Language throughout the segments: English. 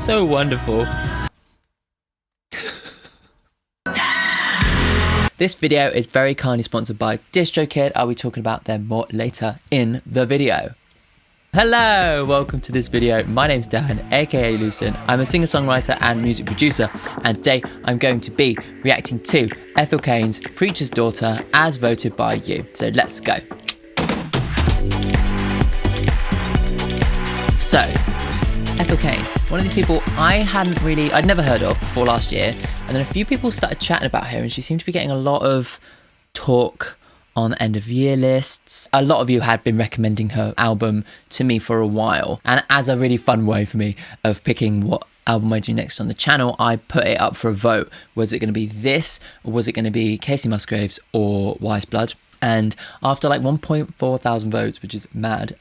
So wonderful. This video is very kindly sponsored by DistroKid. I'll be talking about them more later in the video. Hello, welcome to this video. My name's Dan, aka Lucen. I'm a singer-songwriter and music producer, and today I'm going to be reacting to Ethel Cain's Preacher's Daughter as voted by you. So let's go. So, Ethel Cain, one of these people I'd never heard of before last year, and then a few people started chatting about her, and she seemed to be getting a lot of talk on end of year lists. A lot of you had been recommending her album to me for a while, and as a really fun way for me of picking what album I do next on the channel, I put it up for a vote. Was it going to be this, or was it going to be Casey Musgraves or Wise Blood? And after like 1.4 thousand votes, which is mad,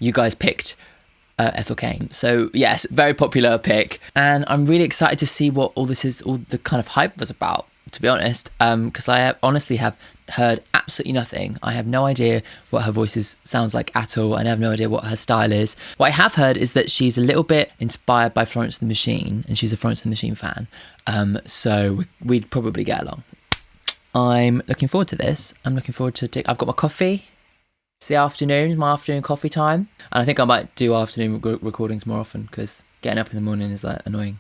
you guys picked Ethel Cain. So yes, very popular pick, and I'm really excited to see what all the kind of hype was about, to be honest, because I honestly have heard absolutely nothing. I have no idea what her voice sounds like at all, and I have no idea what her style is. What I have heard is that she's a little bit inspired by Florence and the Machine, and she's a Florence and the Machine fan, so we'd probably get along. I'm looking forward to this. I'm looking forward to I've got my coffee. It's the afternoon, my afternoon coffee time, and I think I might do afternoon recordings more often because getting up in the morning is like annoying.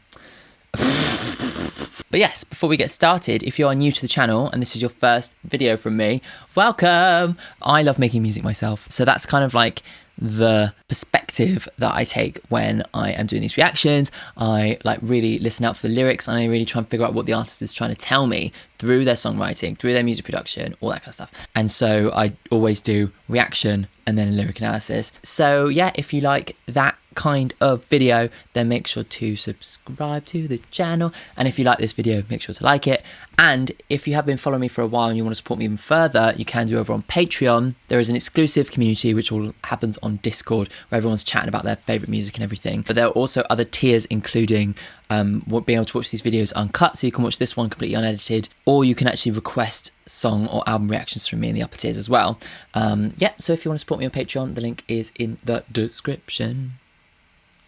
But yes, before we get started, if you are new to the channel and this is your first video from me, welcome! I love making music myself, so that's kind of like the perspective that I take when I am doing these reactions. I like really listen out for the lyrics, and I really try and figure out what the artist is trying to tell me through their songwriting, through their music production, all that kind of stuff. And so I always do reaction and then a lyric analysis. So yeah, if you like that kind of video, then make sure to subscribe to the channel, and if you like this video, make sure to like it. And if you have been following me for a while and you want to support me even further, you can do over on Patreon. There is an exclusive community which all happens on Discord, where everyone's chatting about their favourite music and everything. But there are also other tiers, including being able to watch these videos uncut, so you can watch this one completely unedited, or you can actually request song or album reactions from me in the upper tiers as well. Yeah, so if you want to support me on Patreon, the link is in the description.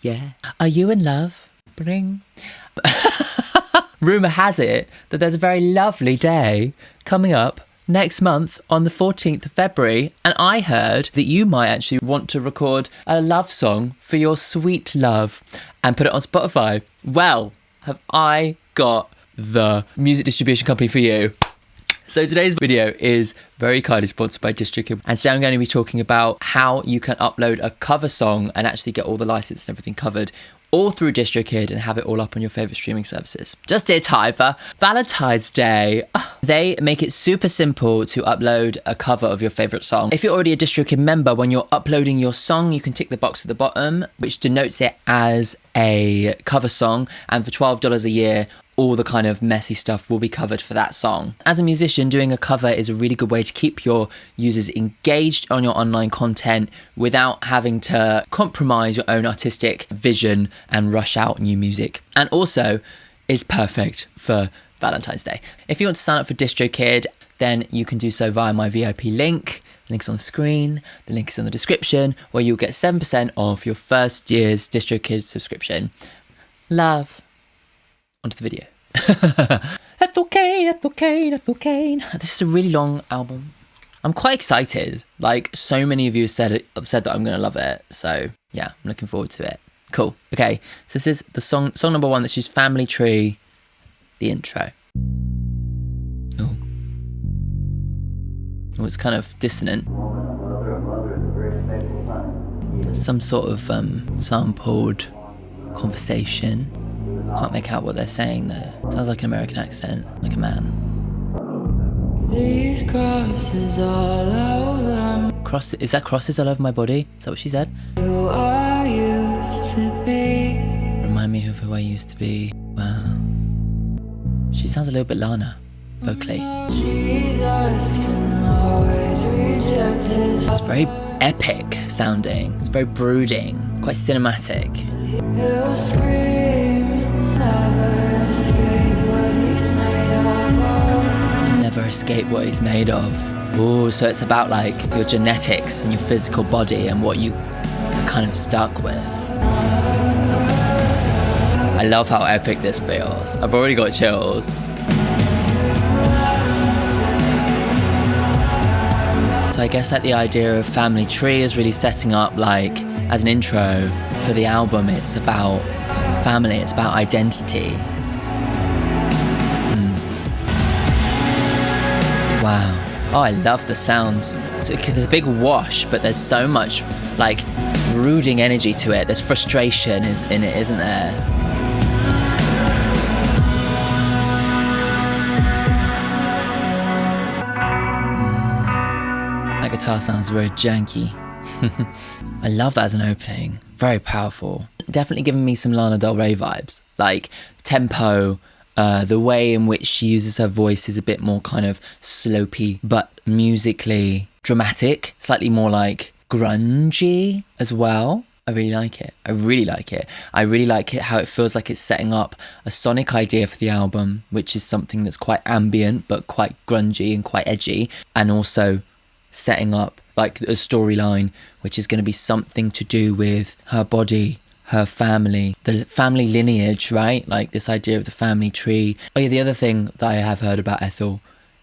Yeah. Are you in love? Bring. Rumour has it that there's a very lovely day coming up next month on the 14th of February, and I heard that you might actually want to record a love song for your sweet love and put it on Spotify. Well, have I got the music distribution company for you. So today's video is very kindly sponsored by DistroKid, and today I'm going to be talking about how you can upload a cover song and actually get all the license and everything covered all through DistroKid and have it all up on your favourite streaming services. Just in time for Valentine's Day. They make it super simple to upload a cover of your favourite song. If you're already a DistroKid member, when you're uploading your song, you can tick the box at the bottom which denotes it as a cover song, and for $12 a year, all the kind of messy stuff will be covered for that song. As a musician, doing a cover is a really good way to keep your users engaged on your online content without having to compromise your own artistic vision and rush out new music. And also is perfect for Valentine's Day. If you want to sign up for DistroKid, then you can do so via my VIP link. The link's on the screen, the link is in the description, where you'll get 7% off your first year's DistroKid subscription. Love. Onto the video. Ethel Cain, Ethel Cain, Ethel Cain. This is a really long album. I'm quite excited. Like, so many of you have said that I'm going to love it. So, yeah, I'm looking forward to it. Cool. Okay, so this is the song number 1, that's just Family Tree, the intro. Oh. Oh, it's kind of dissonant. Some sort of sampled conversation. Can't make out what they're saying though. Sounds like an American accent, like a man. These crosses all over. Is that crosses all over my body? Is that what she said? Who I used to be. Remind me of who I used to be. Wow. She sounds a little bit Lana, vocally. Jesus can always reject his. It's very epic sounding. It's very brooding, quite cinematic. He'll scream. Never escape what he's made of. Ooh, so it's about like your genetics and your physical body and what you are kind of stuck with. I love how epic this feels. I've already got chills. So I guess like the idea of family tree is really setting up like as an intro for the album. It's about family, it's about identity. Wow. Oh, I love the sounds. Because there's a big wash, but there's so much like brooding energy to it. There's frustration in it, isn't there? That guitar sounds very janky. I love that as an opening. Very powerful. Definitely giving me some Lana Del Rey vibes. Like tempo, the way in which she uses her voice is a bit more kind of slopey, but musically dramatic, slightly more like grungy as well. I really like it. I really like it how it feels like it's setting up a sonic idea for the album, which is something that's quite ambient, but quite grungy and quite edgy, and also setting up like a storyline, which is going to be something to do with her body, her family, the family lineage, right? Like this idea of the family tree. Oh yeah, the other thing that I have heard about Ethel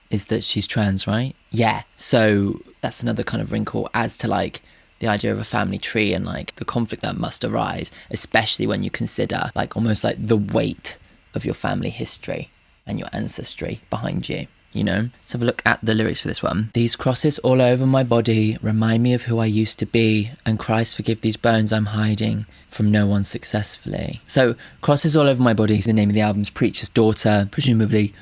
is that she's trans, right? Yeah, so that's another kind of wrinkle as to like the idea of a family tree and like the conflict that must arise, especially when you consider like almost like the weight of your family history and your ancestry behind you. You know, let's have a look at the lyrics for this one. These crosses all over my body remind me of who I used to be, and Christ forgive these bones I'm hiding from no one successfully. So crosses all over my body is the name of the album's Preacher's Daughter. Presumably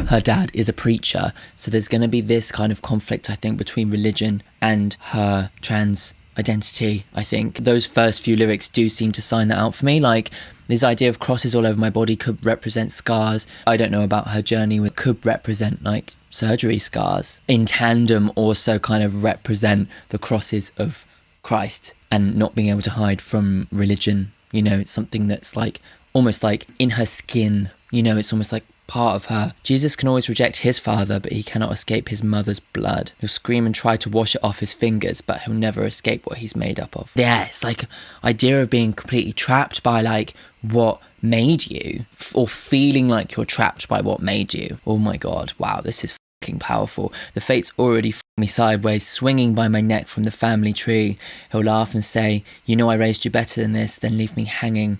her dad is a preacher, so there's going to be this kind of conflict, I think, between religion and her trans identity. I think those first few lyrics do seem to sign that out for me. Like this idea of crosses all over my body could represent scars. I don't know about her journey, it could represent like surgery scars. In tandem also kind of represent the crosses of Christ and not being able to hide from religion. You know, it's something that's like almost like in her skin, you know, it's almost like part of her. Jesus can always reject his father, but he cannot escape his mother's blood. He'll scream and try to wash it off his fingers, but he'll never escape what he's made up of. Yeah, it's like idea of being completely trapped by like what made you, or feeling like you're trapped by what made you. Oh my god, wow, this is fucking powerful. The fate's already f***ing me sideways, swinging by my neck from the family tree. He'll laugh and say, you know I raised you better than this, then leave me hanging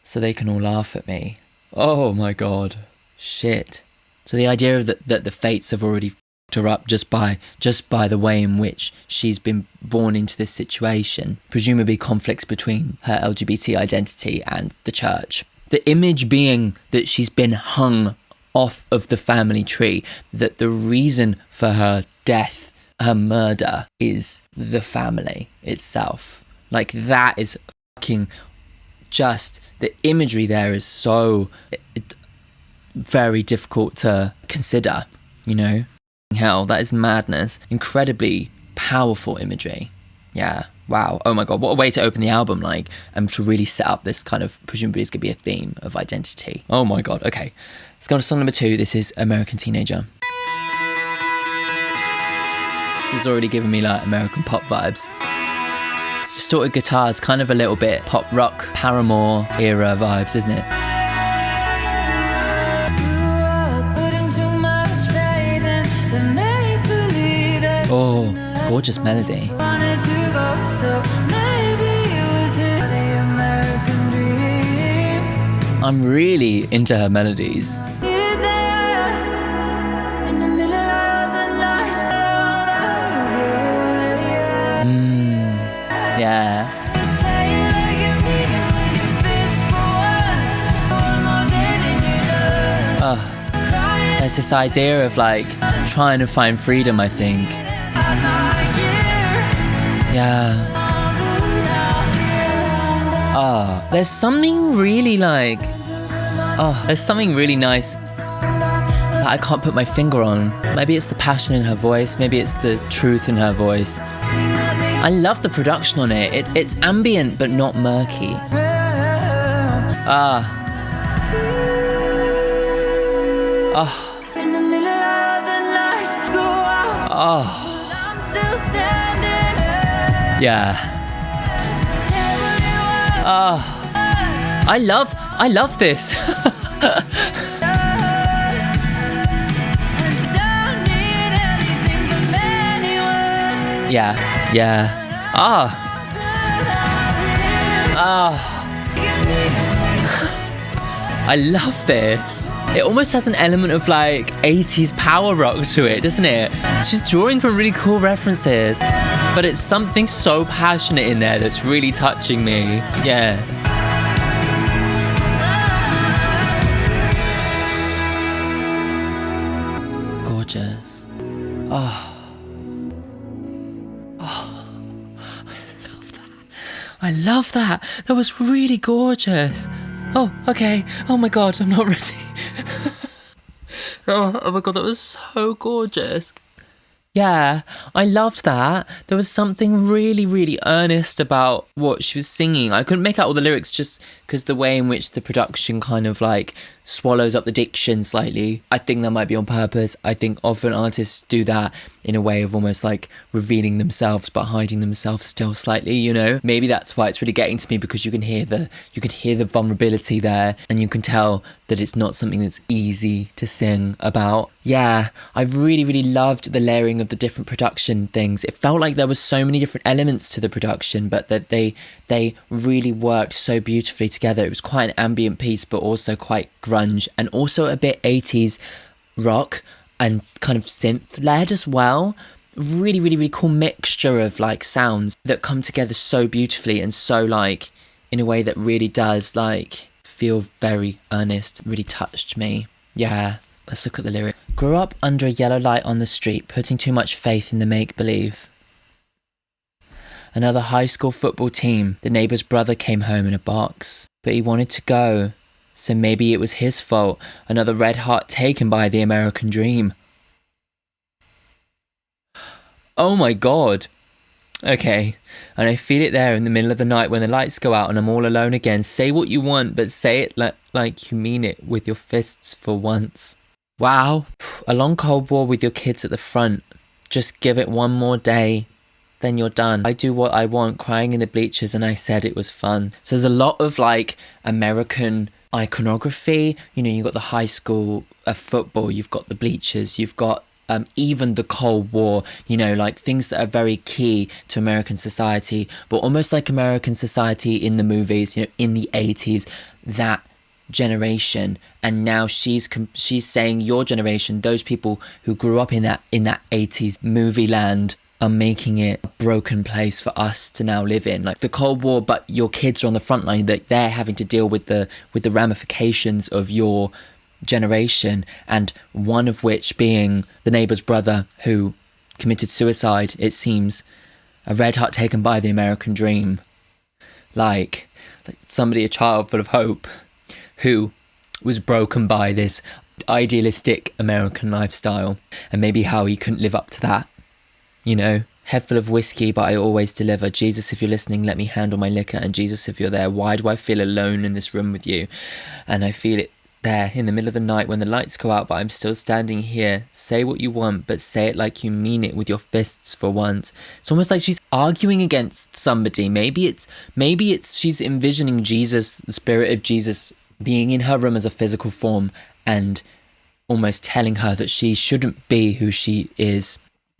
so they can all laugh at me. Oh my god, shit. So the idea of that the fates have already f***ed her up just by the way in which she's been born into this situation, presumably conflicts between her LGBT identity and the church. The image being that she's been hung off of the family tree, that the reason for her death, her murder, is the family itself. Like that is fucking just, the imagery there is so very difficult to consider, you know? Hell, that is madness. Incredibly powerful imagery. Yeah, wow. Oh my god, what a way to open the album, like, and to really set up this kind of, presumably it's going to be a theme of identity. Oh my god, okay. Let's go on to song number 2. This is American Teenager. This has already given me like American pop vibes. It's distorted guitars, kind of a little bit pop rock, Paramore era vibes, isn't it? Oh, gorgeous melody. I'm really into her melodies. Yeah. Oh, there's this idea of like trying to find freedom, I think. Yeah. Oh, there's something really like, there's something really nice that I can't put my finger on. Maybe it's the passion in her voice, maybe it's the truth in her voice. I love the production on it. It's ambient but not murky. Yeah. I love this. Yeah. I love this. It almost has an element of like 80s power rock to it, doesn't it? She's drawing from really cool references, but it's something so passionate in there that's really touching me. Yeah. Gorgeous. I love that. That was really gorgeous. Oh, okay. Oh my God, I'm not ready. Oh my God, that was so gorgeous. Yeah, I loved that. There was something really, really earnest about what she was singing. I couldn't make out all the lyrics just because the way in which the production kind of like swallows up the diction slightly. I think that might be on purpose. I think often artists do that in a way of almost like revealing themselves but hiding themselves still slightly, you know? Maybe that's why it's really getting to me, because you can hear the vulnerability there, and you can tell that it's not something that's easy to sing about. Yeah, I really, really loved the layering of the different production things. It felt like there was so many different elements to the production, but that they really worked so beautifully together. It was quite an ambient piece, but also quite grunge, and also a bit 80s rock and kind of synth led as well. Really, really, really cool mixture of like sounds that come together so beautifully, and so like in a way that really does like feel very earnest. Really touched me. Yeah. Let's look at the lyric. Grew up under a yellow light on the street, putting too much faith in the make-believe. Another high school football team. The neighbour's brother came home in a box, but he wanted to go, so maybe it was his fault. Another red heart taken by the American dream. Oh my God. Okay, and I feel it there in the middle of the night when the lights go out and I'm all alone again. Say what you want, but say it like you mean it with your fists for once. Wow. A long cold war with your kids at the front. Just give it one more day, then you're done. I do what I want, crying in the bleachers, and I said it was fun. So there's a lot of like American iconography. You know, you've got the high school football, you've got the bleachers, you've got even the Cold War, you know, like things that are very key to American society, but almost like American society in the movies, you know, in the 80s, that generation. And now she's saying your generation, those people who grew up in that 80s movie land, are making it a broken place for us to now live in. Like the Cold War, but your kids are on the front line, that they're having to deal with the ramifications of your generation, and one of which being the neighbour's brother who committed suicide, it seems. A red heart taken by the American dream. Like somebody, a child full of hope, who was broken by this idealistic American lifestyle, and maybe how he couldn't live up to that. You know, head full of whiskey, but I always deliver. Jesus, if you're listening, let me handle my liquor. And Jesus, if you're there, why do I feel alone in this room with you? And I feel it there in the middle of the night when the lights go out, but I'm still standing here. Say what you want, but say it like you mean it with your fists for once. It's almost like she's arguing against somebody. Maybe it's she's envisioning Jesus, the spirit of Jesus, being in her room as a physical form, and almost telling her that she shouldn't be who she is,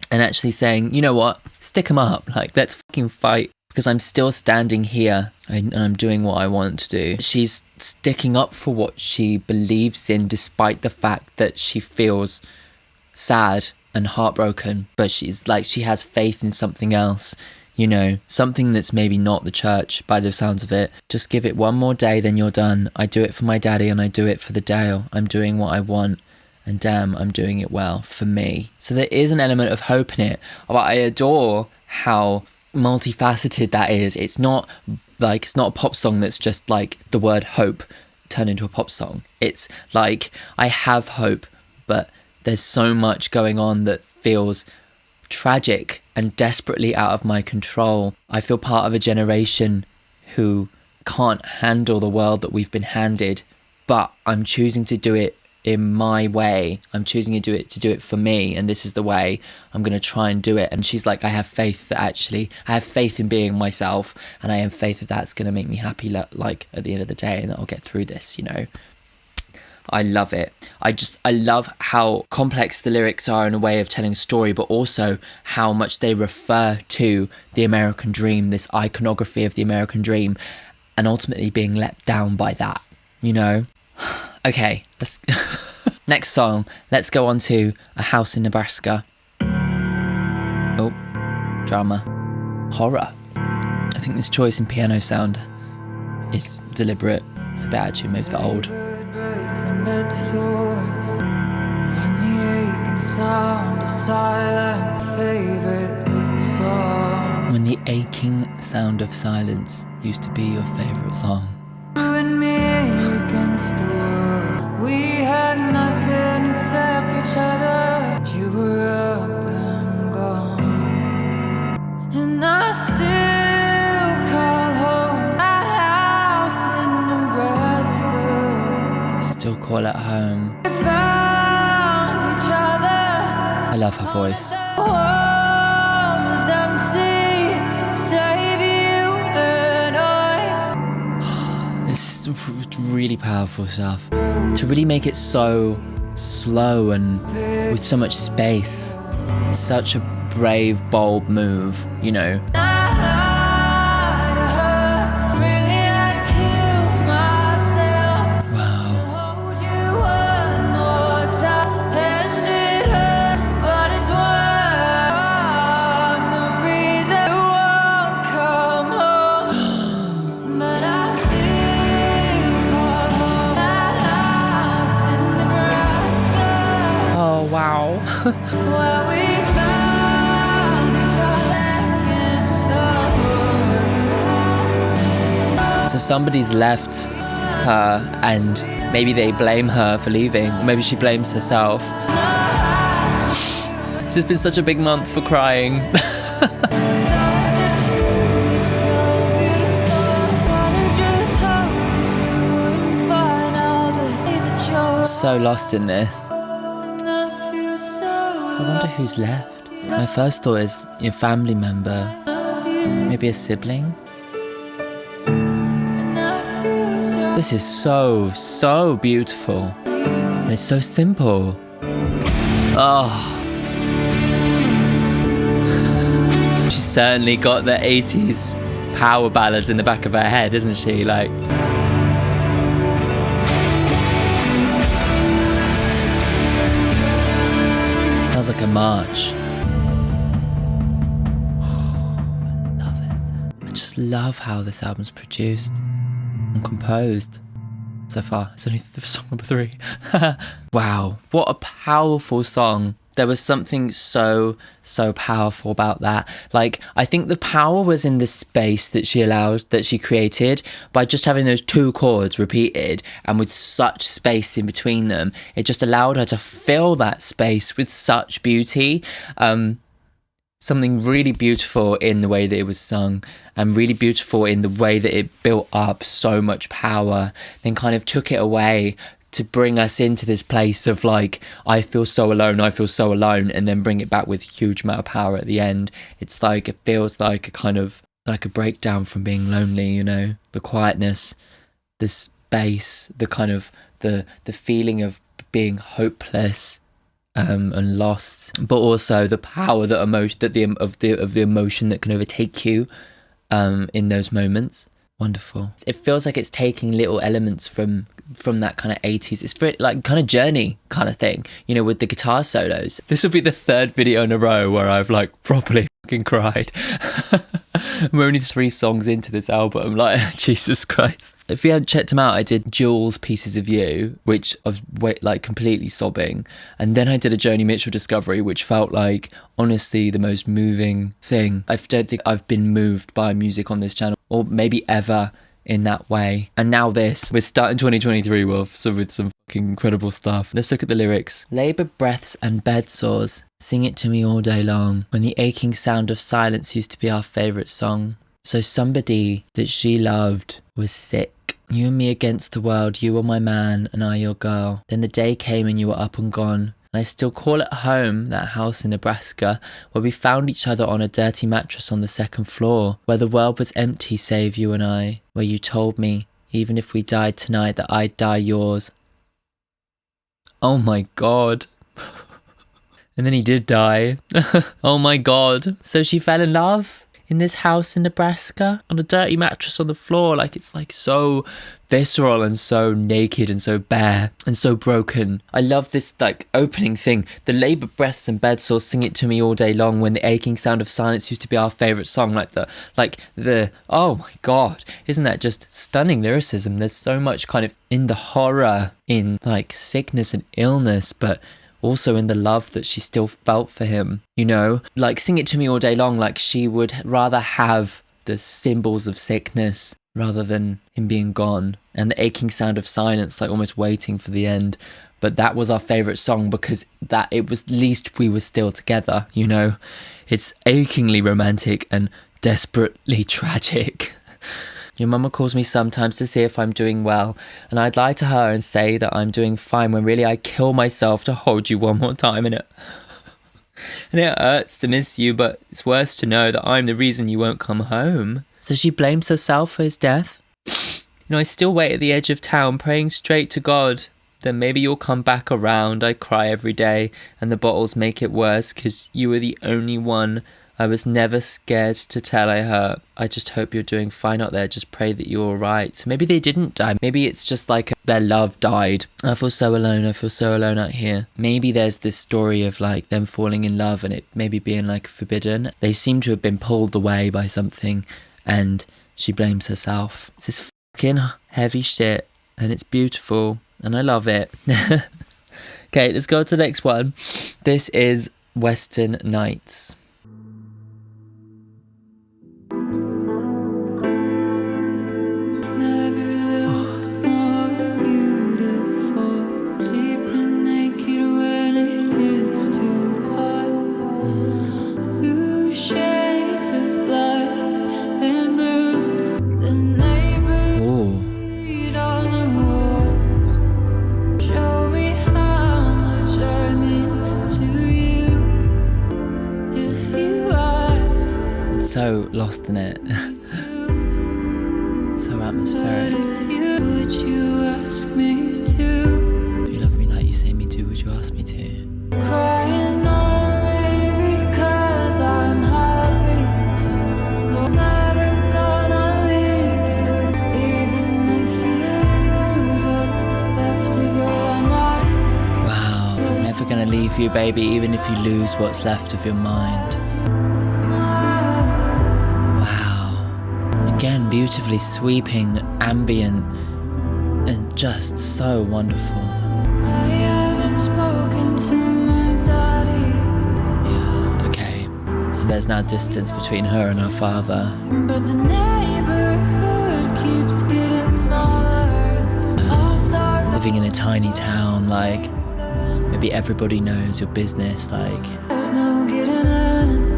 and actually saying, you know what, stick 'em up, like let's fucking fight, because I'm still standing here and I'm doing what I want to do. She's sticking up for what she believes in, despite the fact that she feels sad and heartbroken, but she's like, she has faith in something else, you know, something that's maybe not the church by the sounds of it. Just give it one more day, then you're done. I do it for my daddy and I do it for the Dale. I'm doing what I want, and damn, I'm doing it well for me. So there is an element of hope in it, but I adore how multifaceted that is. It's not a pop song that's just like the word hope turned into a pop song. It's like, I have hope, but there's so much going on that feels tragic and desperately out of my control. I feel part of a generation who can't handle the world that we've been handed, but I'm choosing to do it in my way. I'm choosing to do it for me, and this is the way I'm going to try and do it. And she's like, I have faith in being myself, and I have faith that that's going to make me happy, like at the end of the day, and that I'll get through this, you know. I love it. I love how complex the lyrics are in a way of telling a story, but also how much they refer to the American dream, this iconography of the American dream, and ultimately being let down by that, you know? Okay, let's next song. Let's go on to A House in Nebraska. Oh, drama. Horror. I think this choice in piano sound is deliberate. It's a bit out of tune, maybe it's a bit old. When the aching sound of silence used to be your favourite song. You and me against the world. We had nothing except each other. You were up and gone, and I still call home that house in Nebraska. Still call it home. We found each other. I love her voice. The world was empty, save you and I. This is really powerful stuff. To really make it so slow and with so much space. Such a brave, bold move, you know. So somebody's left her, and maybe they blame her for leaving. Maybe she blames herself. This has been such a big month for crying. So lost in this. I wonder who's left. My first thought is your family member, maybe a sibling. This is so beautiful, and it's so simple. Oh, she's certainly got the 80s power ballads in the back of her head, isn't she? Like, sounds like a march. Oh, I love it. I just love how this album's produced and composed so far. It's only song number 3. Wow, what a powerful song. There was something so powerful about that. Like, I think the power was in the space that she created by just having those 2 chords repeated, and with such space in between them, it just allowed her to fill that space with such beauty. Something really beautiful in the way that it was sung, and really beautiful in the way that it built up so much power, then kind of took it away to bring us into this place of like, I feel so alone, and then bring it back with a huge amount of power at the end. It's like, it feels like a kind of like a breakdown from being lonely, you know, the quietness, the space, the kind of the feeling of being hopeless and lost, but also the power that the emotion that can overtake you in those moments. Wonderful. It feels like it's taking little elements from that kind of 80s. It's very like kind of Journey kind of thing, you know, with the guitar solos. This will be the 3rd video in a row where I've like properly fucking cried. We're only 3 songs into this album, like, Jesus Christ. If you haven't checked them out, I did Jules' Pieces of You, which I was like completely sobbing, and then I did a Joni Mitchell Discovery, which felt like honestly the most moving thing. I don't think I've been moved by music on this channel, or maybe ever, in that way. And now this, we're starting 2023 with some fucking incredible stuff. Let's look at the lyrics. Laboured breaths and bed sores, sing it to me all day long, when the aching sound of silence used to be our favourite song. So somebody that she loved was sick. You and me against the world, you were my man and I your girl. Then the day came and you were up and gone. And I still call it home, that house in Nebraska, where we found each other on a dirty mattress on the second floor, where the world was empty save you and I, where you told me, even if we died tonight, that I'd die yours. Oh my God. And then he did die. Oh my God. So she fell in love in this house in Nebraska on a dirty mattress on the floor. Like, it's like so visceral and so naked and so bare and so broken. I love this like opening thing. The labour breaths and bed sores sing it to me all day long, when the aching sound of silence used to be our favourite song. Oh my God, isn't that just stunning lyricism? There's so much kind of in the horror, in like sickness and illness, but also in the love that she still felt for him, you know? Like, sing it to me all day long, like she would rather have the symbols of sickness rather than him being gone, and the aching sound of silence, like almost waiting for the end. But that was our favourite song because that it was, at least we were still together, you know? It's achingly romantic and desperately tragic. Your mama calls me sometimes to see if I'm doing well, and I'd lie to her and say that I'm doing fine when really I kill myself to hold you one more time, and it hurts to miss you, but it's worse to know that I'm the reason you won't come home. So she blames herself for his death. You know, I still wait at the edge of town praying straight to God. Then maybe you'll come back around. I cry every day, and the bottles make it worse, 'cause you were the only one I was never scared to tell I hurt. I just hope you're doing fine out there. Just pray that you're alright. So maybe they didn't die. Maybe it's just like their love died. I feel so alone. I feel so alone out here. Maybe there's this story of like them falling in love and it maybe being like forbidden. They seem to have been pulled away by something and she blames herself. It's this fucking heavy shit and it's beautiful and I love it. Okay, let's go to the next one. This is Western Nights. So lost in it. So atmospheric. If you love me like you say me do, would you ask me to? Crying only because I'm happy. I'm never gonna leave you, even if you lose what's left of your mind. Wow, I'm never gonna leave you, baby, even if you lose what's left of your mind. Again, beautifully sweeping, ambient, and just so wonderful. I haven't spoken to my daddy. Yeah, okay. So there's now distance between her and her father. But the neighborhood keeps getting smaller. Living in a tiny town, like, maybe everybody knows your business, like. There's no getting in.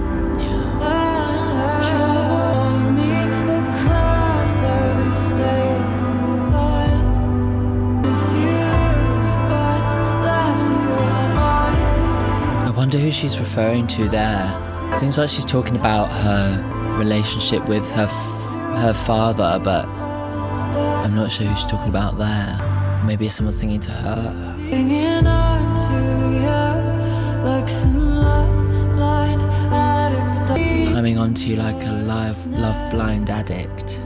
I wonder who she's referring to there. Seems like she's talking about her relationship with her father, but I'm not sure who she's talking about there. Maybe it's someone singing to her. Climbing onto you like a love blind addict.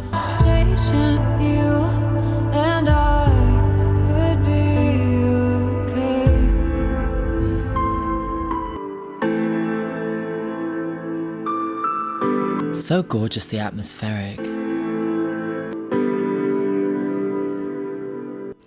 So gorgeously atmospheric.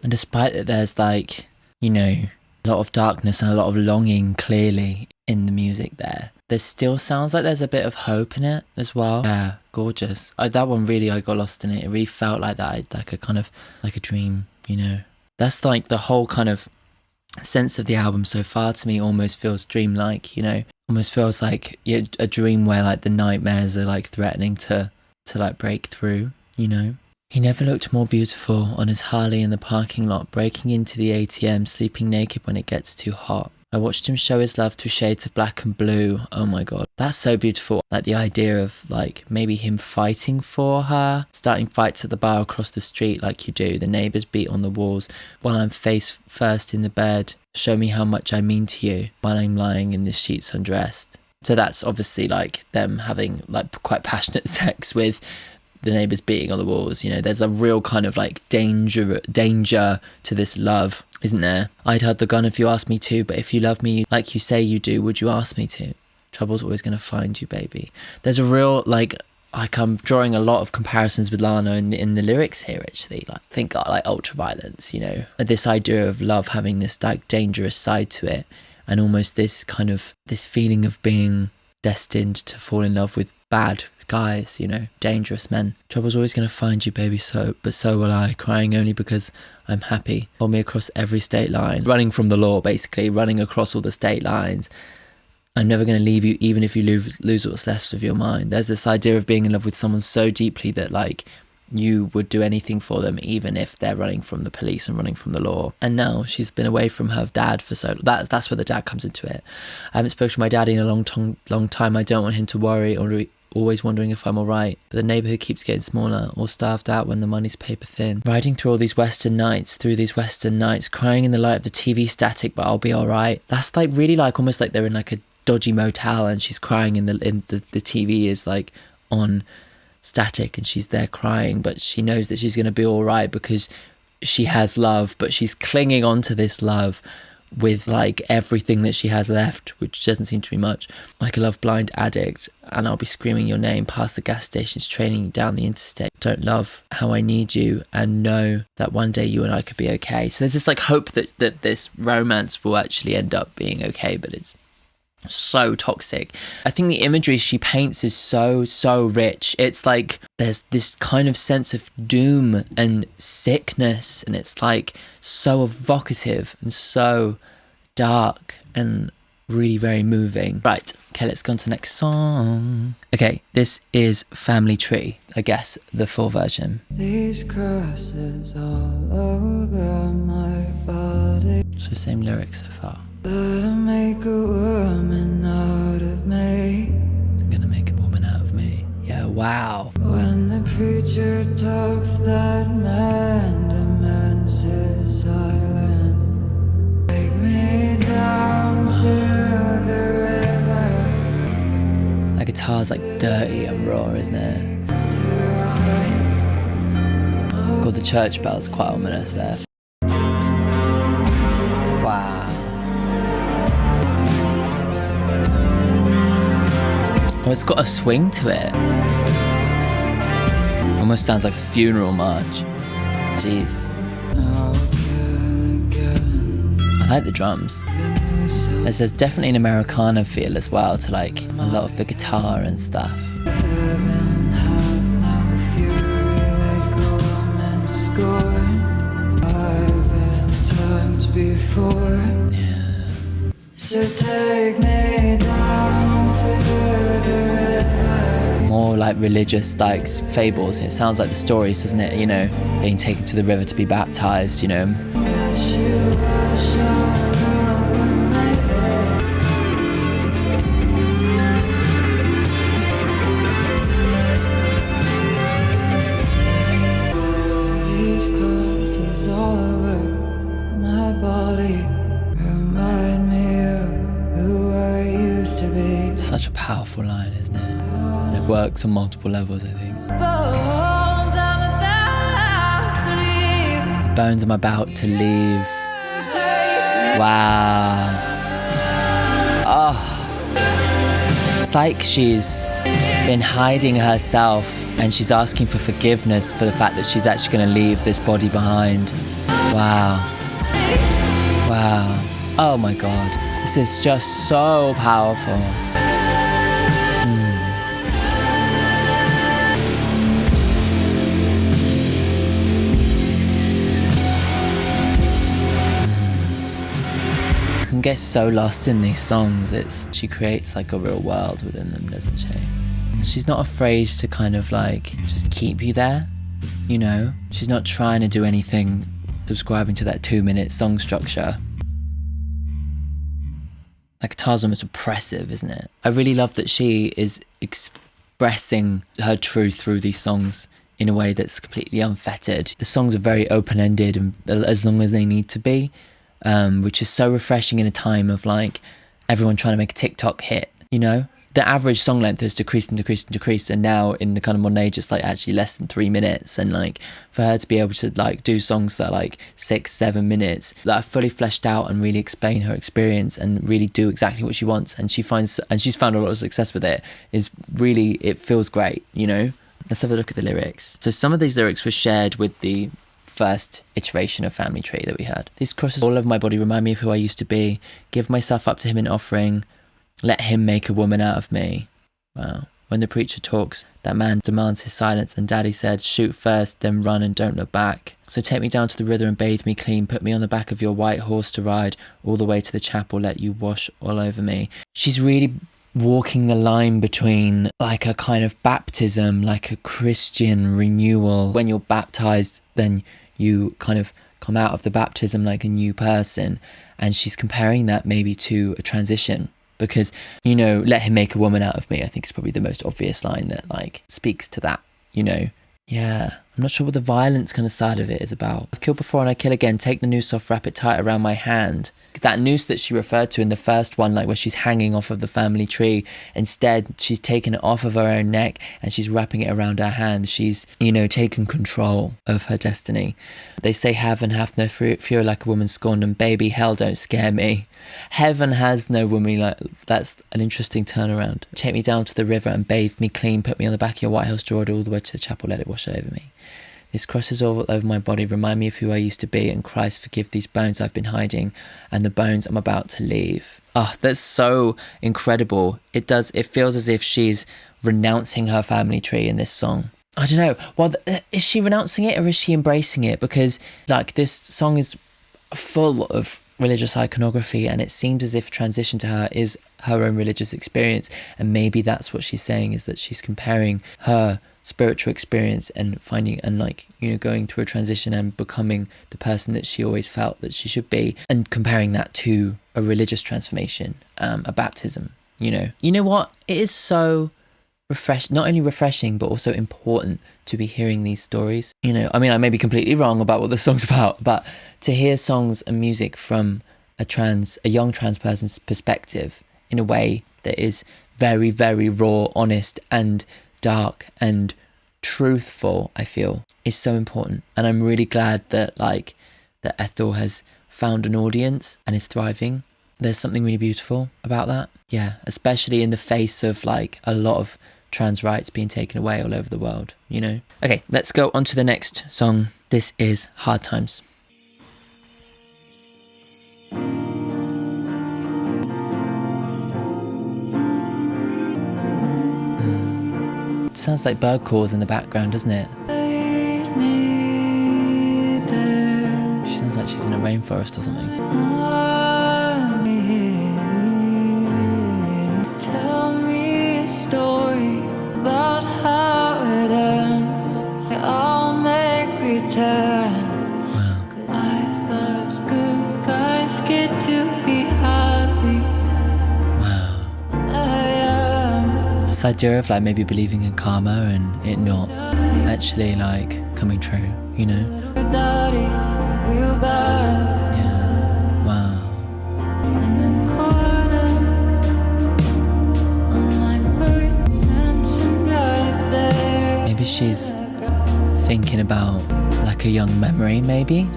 And despite that there's like, you know, a lot of darkness and a lot of longing clearly in the music there still sounds like there's a bit of hope in it as well. Yeah, gorgeous. That one really, I got lost in it. It really felt like that, like a kind of, like a dream, you know. That's like the whole kind of sense of the album so far to me almost feels dreamlike, you know. Almost feels like a dream where like the nightmares are like threatening to like break through, you know. He never looked more beautiful on his Harley in the parking lot, breaking into the ATM, sleeping naked when it gets too hot. I watched him show his love through shades of black and blue. Oh my god, that's so beautiful. Like the idea of like maybe him fighting for her, starting fights at the bar across the street like you do. The neighbours beat on the walls while I'm face first in the bed. Show me how much I mean to you while I'm lying in the sheets undressed. So that's obviously like them having like quite passionate sex with the neighbours beating on the walls. You know, there's a real kind of like danger to this love, isn't there? I'd hold the gun if you asked me to, but if you love me like you say you do, would you ask me to? Trouble's always going to find you, baby. There's a real like I'm drawing a lot of comparisons with Lana in the lyrics here, actually. Like think like ultraviolence, you know, this idea of love having this like dangerous side to it, and almost this kind of this feeling of being destined to fall in love with bad guys, you know, dangerous men. Trouble's always going to find you, baby, but so will I, crying only because I'm happy. Hold me across every state line. Running from the law, basically, running across all the state lines. I'm never going to leave you, even if you lose what's left of your mind. There's this idea of being in love with someone so deeply that, like, you would do anything for them, even if they're running from the police and running from the law. And now she's been away from her dad for so long. That's where the dad comes into it. I haven't spoken to my daddy in a long time. I don't want him to worry or always wondering if I'm alright. But the neighbourhood keeps getting smaller, all starved out when the money's paper thin. Riding through these western nights, crying in the light of the TV static, but I'll be alright. That's like really like almost like they're in like a dodgy motel and she's crying in the TV is like on static and she's there crying, but she knows that she's going to be alright because she has love, but she's clinging on to this love with like everything that she has left, which doesn't seem to be much, like a love blind addict. And I'll be screaming your name past the gas stations, training you down the interstate. Don't love how I need you, and know that one day you and I could be okay. So there's this like hope that this romance will actually end up being okay, but it's so toxic. I think the imagery she paints is so rich. It's like there's this kind of sense of doom and sickness, and it's like so evocative and so dark and really very moving. Right, okay, let's go on to the next song. Okay, this is Family Tree, I guess the full version. These crosses all over my body. So same lyrics so far. That'll make a woman out of me. I'm gonna make a woman out of me. Yeah, wow. When the preacher talks, that man demands his silence. Take me down to the river. That guitar's like dirty and raw, isn't it? God, the church bell's quite ominous there. Wow. Oh, it's got a swing to it. Almost sounds like a funeral march. Jeez. I like the drums. There's definitely an Americana feel as well to like a lot of the guitar and stuff. Yeah. So take me down to the river. More like religious like fables. It sounds like the stories, doesn't it? You know, being taken to the river to be baptized, you know. As you wash all over my head. These crosses all over my body remind me of who I used to be. Such a powerful line, isn't it? And it works on multiple levels, I think. Bones I'm about to leave. The bones I'm about to leave. Wow. Oh. It's like she's been hiding herself and she's asking for forgiveness for the fact that she's actually going to leave this body behind. Wow. Wow. Oh my God. This is just so powerful. Can get so lost in these songs. She creates like a real world within them, doesn't she? And she's not afraid to kind of like just keep you there you know? She's not trying to do anything subscribing to that 2-minute song structure. That guitar's almost oppressive, isn't it? I really love that she is expressing her truth through these songs in a way that's completely unfettered. The songs are very open-ended and as long as they need to be, which is so refreshing in a time of like everyone trying to make a TikTok hit, you know? The average song length has decreased and decreased and decreased, and now in the kind of modern age it's like actually less than 3 minutes, and like for her to be able to like do songs that are like 6-7 minutes that are fully fleshed out and really explain her experience and really do exactly what she wants, and she's found a lot of success with it, is really, it feels great, you know? Let's have a look at the lyrics. So some of these lyrics were shared with the first iteration of Family Tree that we heard. These crosses all over my body remind me of who I used to be. Give myself up to him in offering. Let him make a woman out of me. Wow. When the preacher talks, that man demands his silence, and Daddy said, shoot first, then run and don't look back. So take me down to the river and bathe me clean. Put me on the back of your white horse to ride all the way to the chapel. Let you wash all over me. She's really walking the line between like a kind of baptism, like a Christian renewal. When you're baptized, then you kind of come out of the baptism like a new person. And she's comparing that maybe to a transition. Because, you know, let him make a woman out of me, I think is probably the most obvious line that, like, speaks to that, you know? Yeah. I'm not sure what the violence kind of side of it is about. I've killed before and I kill again. Take the noose off, wrap it tight around my hand. That noose that she referred to in the first one, like where she's hanging off of the family tree, instead she's taken it off of her own neck and she's wrapping it around her hand. She's, you know, taken control of her destiny. They say heaven hath no fear like a woman scorned, and baby, hell don't scare me. Heaven has no woman, like, that's an interesting turnaround. Take me down to the river and bathe me clean. Put me on the back of your white horse, draw it all the way to the chapel, let it wash it over me. These crosses all over my body remind me of who I used to be, and Christ forgive these bones I've been hiding and the bones I'm about to leave. Oh, that's so incredible. It feels as if she's renouncing her family tree in this song. I don't know. Well, is she renouncing it or is she embracing it? Because like this song is full of religious iconography, and it seems as if transition to her is her own religious experience, and maybe that's what she's saying, is that she's comparing her spiritual experience and finding and like, you know, going through a transition and becoming the person that she always felt that she should be, and comparing that to a religious transformation, a baptism. You know what, it is so not only refreshing but also important to be hearing these stories. You know, I mean, I may be completely wrong about what the song's about, but to hear songs and music from a young trans person's perspective in a way that is very, very raw, honest and dark and truthful, I feel is so important. And I'm really glad that that Ethel has found an audience and is thriving. There's something really beautiful about that. Yeah, especially in the face of like a lot of trans rights being taken away all over the world, you know? Okay, let's go on to the next song. This is Hard Times. It sounds like bird calls in the background, doesn't it? She sounds like she's in a rainforest or something. Tell me a story about how it ends. I'll make pretend. Wow. I thought good guys get to be happy. Wow. It's this idea of like maybe believing in karma and it not actually like coming true, you know? Daddy, real bad. Yeah. Wow. In the corner on my birth, dancing right there. Maybe she's thinking about like a young memory, maybe?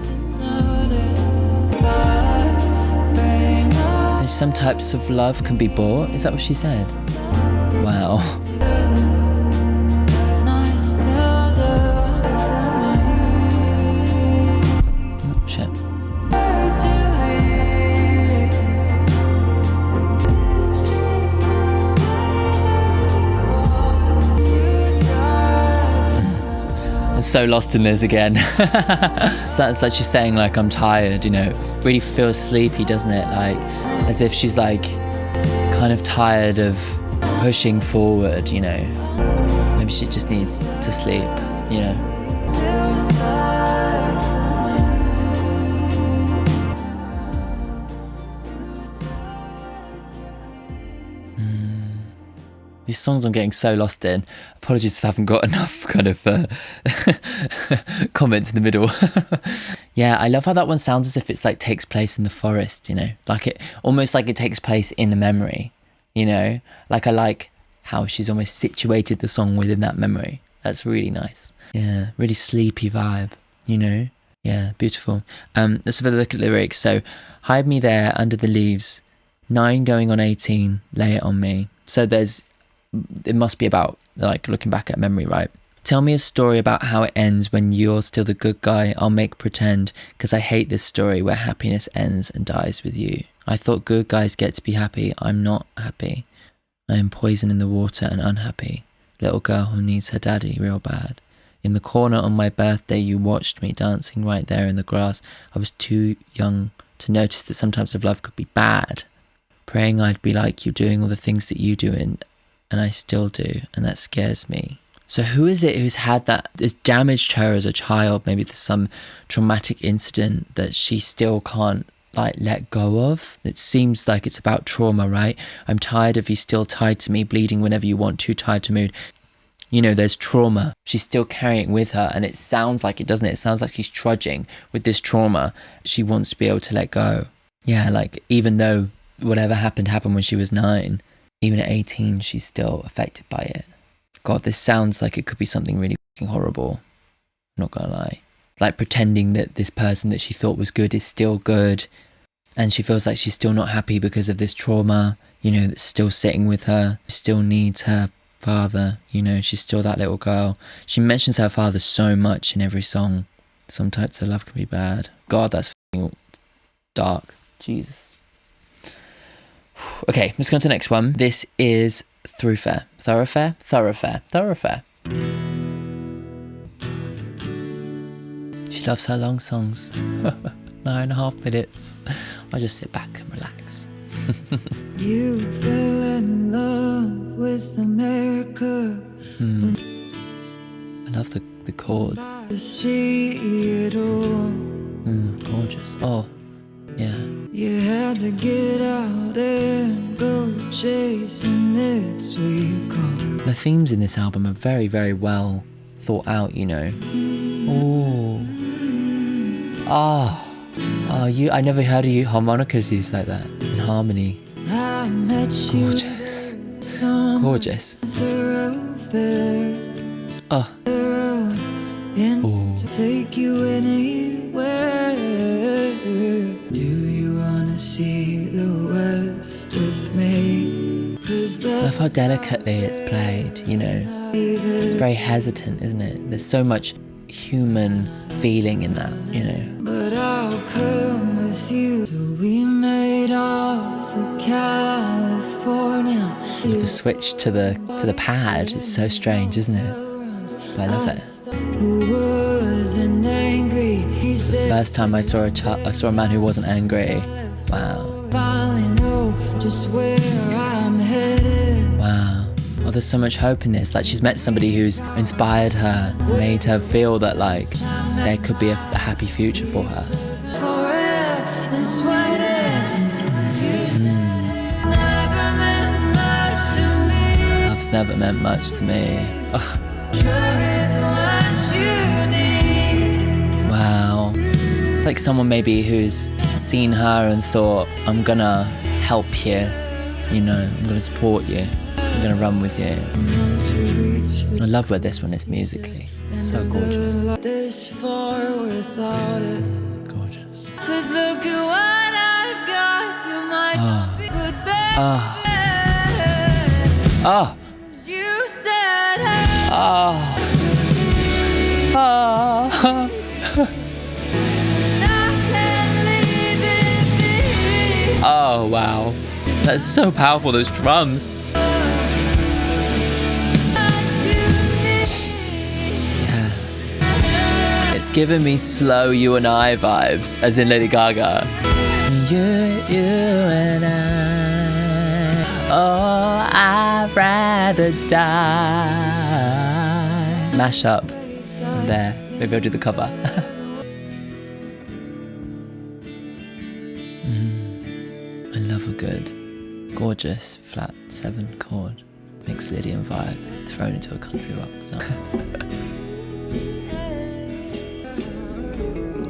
So some types of love can be bought? Is that what she said? Wow. Oh, shit. I'm so lost in this again. So it's like she's saying like, I'm tired, you know. It really feels sleepy, doesn't it? Like as if she's like kind of tired of pushing forward, you know. Maybe she just needs to sleep, you know. These songs I'm getting so lost in. Apologies if I haven't got enough kind of comments in the middle. Yeah, I love how that one sounds as if it's like takes place in the forest, you know, like it almost like it takes place in the memory, you know, like I like how she's almost situated the song within that memory. That's really nice. Yeah, really sleepy vibe, you know. Yeah, beautiful. Let's have a look at lyrics. So, hide me there under the leaves, 9 going on 18, lay it on me. So it must be about like looking back at memory, right? Tell me a story about how it ends when you're still the good guy. I'll make pretend, because I hate this story where happiness ends and dies with you. I thought good guys get to be happy. I'm not happy. I am poison in the water and unhappy. Little girl who needs her daddy real bad. In the corner on my birthday, you watched me dancing right there in the grass. I was too young to notice that sometimes love could be bad. Praying I'd be like you, doing all the things that you do, and I still do, and that scares me. So who is it who's had that, it's damaged her as a child? Maybe there's some traumatic incident that she still can't like let go of. It seems like it's about trauma, right? I'm tired of you still tied to me, bleeding whenever you want, too tired to move. You know, there's trauma. She's still carrying it with her, and it sounds like it, doesn't it? It sounds like she's trudging with this trauma. She wants to be able to let go. Yeah, like even though whatever happened when she was 9, even at 18, she's still affected by it. God, this sounds like it could be something really fucking horrible. I'm not gonna lie. Like pretending that this person that she thought was good is still good, and she feels like she's still not happy because of this trauma, you know, that's still sitting with her. She still needs her father, you know, she's still that little girl. She mentions her father so much in every song. Some types of love can be bad. God, that's fucking dark. Jesus. Okay, let's go on to the next one. This is Thoroughfare. Thoroughfare? She loves her long songs. 9.5 minutes. I'll just sit back and relax. You fell in love with America. I love the chords. To see it all. Gorgeous. Oh, yeah. You had to get out and go chasing it, so you come. The themes in this album are very, very well thought out, you know. I never heard you harmonicas used like that in harmony. I met you. Gorgeous. Gorgeous. Thoroughfare. Oh. And to take you anywhere. Do you wanna see the West with me? I love how delicately it's played, you know. It's very hesitant, isn't it? There's so much human feeling in that, you know. But I'll come with you. So we made off for California. The switch to the pad is so strange, isn't it? But I love it. Who wasn't angry? He said, The first time I saw a man who wasn't angry. Wow. finally know just where I'm headed. Wow. Oh, there's so much hope in this. Like she's met somebody who's inspired her, made her feel that like there could be a happy future for her. For it and sweating. You said never meant much to me. Love's never meant much to me. Oh. Sure it's what you need. Wow. It's like someone maybe who's seen her and thought, I'm gonna help you, you know, I'm gonna support you, I'm gonna run with you. I love where this one is musically. It's so gorgeous. This far without it. Gorgeous. 'Cause look at what I've got. You might be good bad. Oh. You said hey. Oh. Oh. Oh, wow. That's so powerful, those drums. Yeah. It's giving me slow You and I vibes, as in Lady Gaga. You and I. Oh, I'd rather die. Mash up. There. Maybe I'll do the cover. I love a good, gorgeous flat 7 chord. mixed Lydian vibe thrown into a country rock song.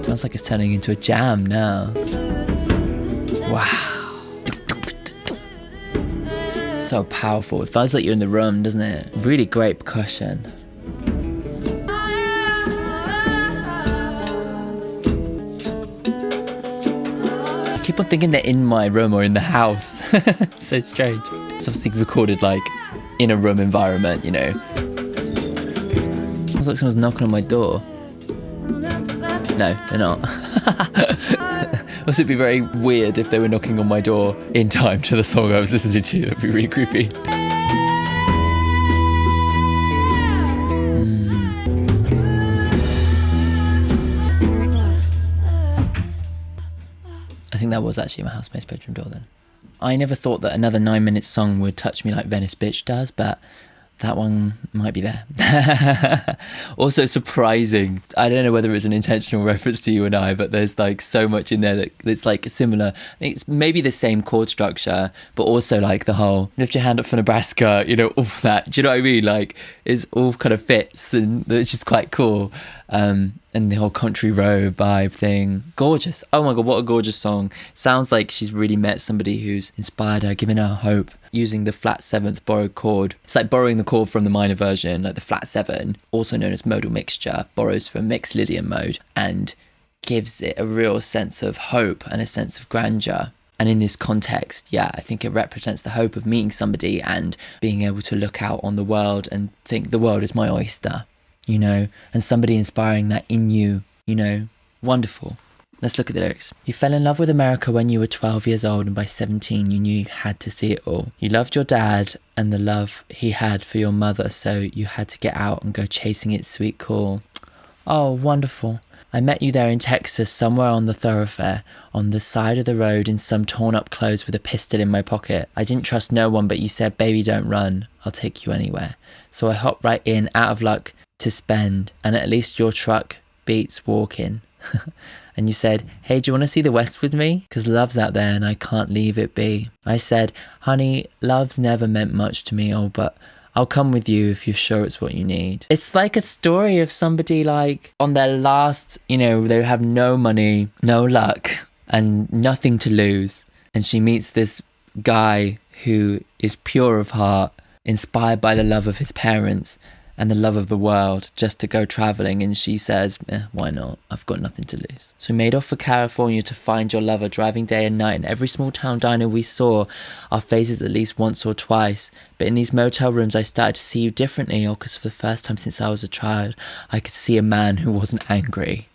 Sounds like it's turning into a jam now. Wow. So powerful. It feels like you're in the room, doesn't it? Really great percussion. I keep on thinking they're in my room or in the house. It's so strange. It's obviously recorded like in a room environment, you know. Sounds like someone's knocking on my door. No, they're not. Also, it'd be very weird if they were knocking on my door in time to the song I was listening to. That'd be really creepy. I think that was actually my housemate's bedroom door then. I never thought that another 9-minute song would touch me like Venice Bitch does, but that one might be there. Also surprising. I don't know whether it's an intentional reference to you and I, but there's like so much in there that's like similar. It's maybe the same chord structure, but also like the whole lift your hand up for Nebraska, you know, all that. Do you know what I mean? Like it's all kind of fits, and which is quite cool. And the whole country road vibe thing. Gorgeous. Oh my God, what a gorgeous song. Sounds like she's really met somebody who's inspired her, given her hope, using the flat 7th borrowed chord. It's like borrowing the chord from the minor version, like the flat 7, also known as modal mixture, borrows from mixed Lydian mode and gives it a real sense of hope and a sense of grandeur. And in this context, yeah, I think it represents the hope of meeting somebody and being able to look out on the world and think the world is my oyster. You know, and somebody inspiring that in you, you know, wonderful. Let's look at the lyrics. You fell in love with America when you were 12 years old, and by 17 you knew you had to see it all. You loved your dad and the love he had for your mother, so you had to get out and go chasing its sweet call. Oh, wonderful. I met you there in Texas, somewhere on the Thoroughfare, on the side of the road in some torn up clothes with a pistol in my pocket. I didn't trust no one, but you said, baby, don't run. I'll take you anywhere. So I hopped right in, out of luck, to spend, and at least your truck beats walking. And you said, hey, do you want to see the West with me? 'Cause love's out there and I can't leave it be. I said, honey, love's never meant much to me, oh, but I'll come with you if you're sure it's what you need. It's like a story of somebody like on their last, you know, they have no money, no luck, and nothing to lose. And she meets this guy who is pure of heart, inspired by the love of his parents and the love of the world, just to go travelling, and she says, why not? I've got nothing to lose. So we made off for California to find your lover, driving day and night, and every small town diner we saw our faces at least once or twice. But in these motel rooms I started to see you differently, oh, because for the first time since I was a child, I could see a man who wasn't angry.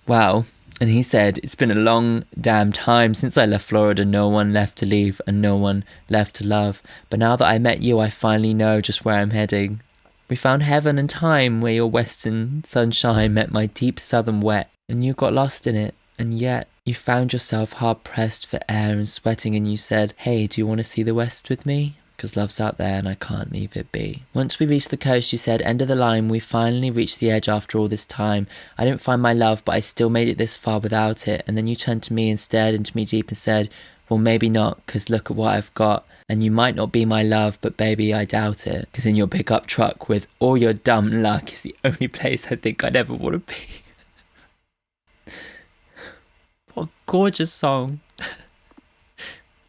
Wow. And he said, it's been a long damn time since I left Florida, no one left to leave and no one left to love. But now that I met you, I finally know just where I'm heading. We found heaven and time where your western sunshine met my deep southern wet. And you got lost in it. And yet you found yourself hard pressed for air and sweating, and you said, hey, do you want to see the West with me? 'Cause love's out there and I can't leave it be. Once we reached the coast, you said, end of the line, we finally reached the edge after all this time. I didn't find my love, but I still made it this far without it. And then you turned to me and stared into me deep and said, well, maybe not, 'cause look at what I've got. And you might not be my love, but baby, I doubt it. 'Cause in your pickup truck with all your dumb luck is the only place I think I'd ever want to be. What a gorgeous song.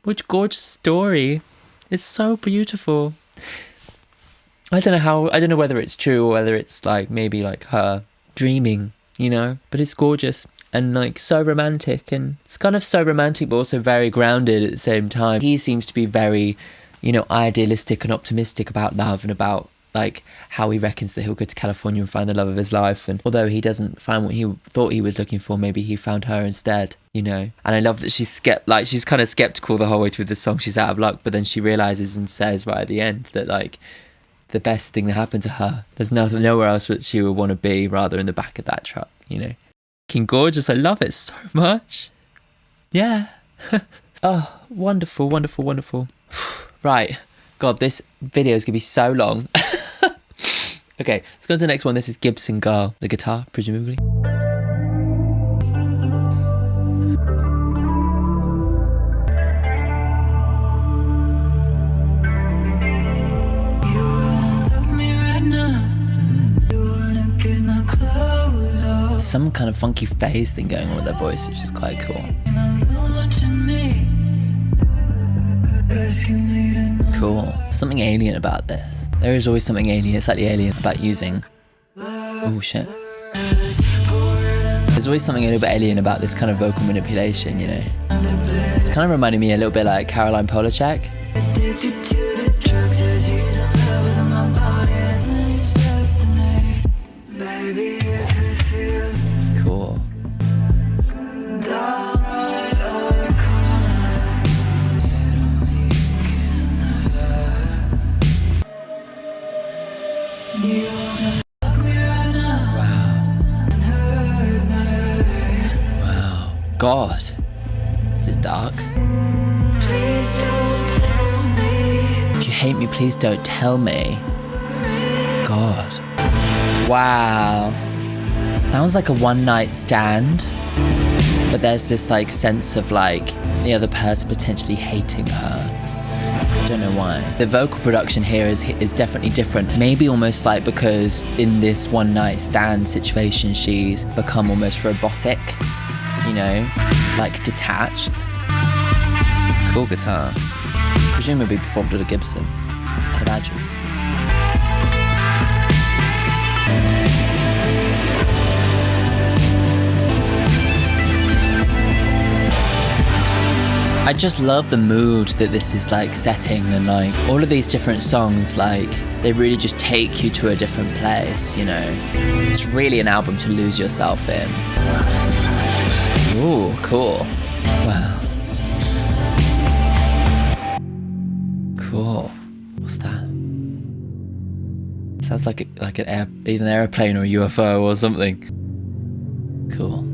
What a gorgeous story. It's so beautiful. I don't know whether it's true or whether it's like maybe like her dreaming, you know, but it's gorgeous and like so romantic, and it's kind of so romantic but also very grounded at the same time. He seems to be very, you know, idealistic and optimistic about love and about like how he reckons that he'll go to California and find the love of his life, and although he doesn't find what he thought he was looking for, maybe he found her instead, you know. And I love that she's kind of skeptical the whole way through the song. She's out of luck, but then she realizes and says right at the end that like the best thing that happened to her, there's nowhere else that she would want to be rather in the back of that truck, you know. Fucking gorgeous. I love it so much. Yeah. Oh, wonderful, wonderful, wonderful. Right. God, this video is going to be so long. Okay, let's go on to the next one. This is Gibson Girl. The guitar, presumably. some kind of funky phase thing going on with their voice, which is quite cool. Cool. Something alien about this. There is always something alien, slightly alien about using... Oh shit. There's always something a little bit alien about this kind of vocal manipulation, you know. It's kind of reminding me a little bit like Caroline Polachek. Cool. Wow. God. This is dark. Please don't tell me. If you hate me, please don't tell me. God. Wow. That was like a one night stand. But there's this like sense of like the other person potentially hating her. I don't know why. The vocal production here is definitely different. Maybe almost like because in this one night stand situation she's become almost robotic, you know, like detached. Cool guitar. Presumably performed with a Gibson, I'd imagine. I just love the mood that this is like setting, and like all of these different songs, like they really just take you to a different place, you know. It's really an album to lose yourself in. Ooh, cool. Wow. Cool. What's that? Sounds like either an airplane or a UFO or something. Cool.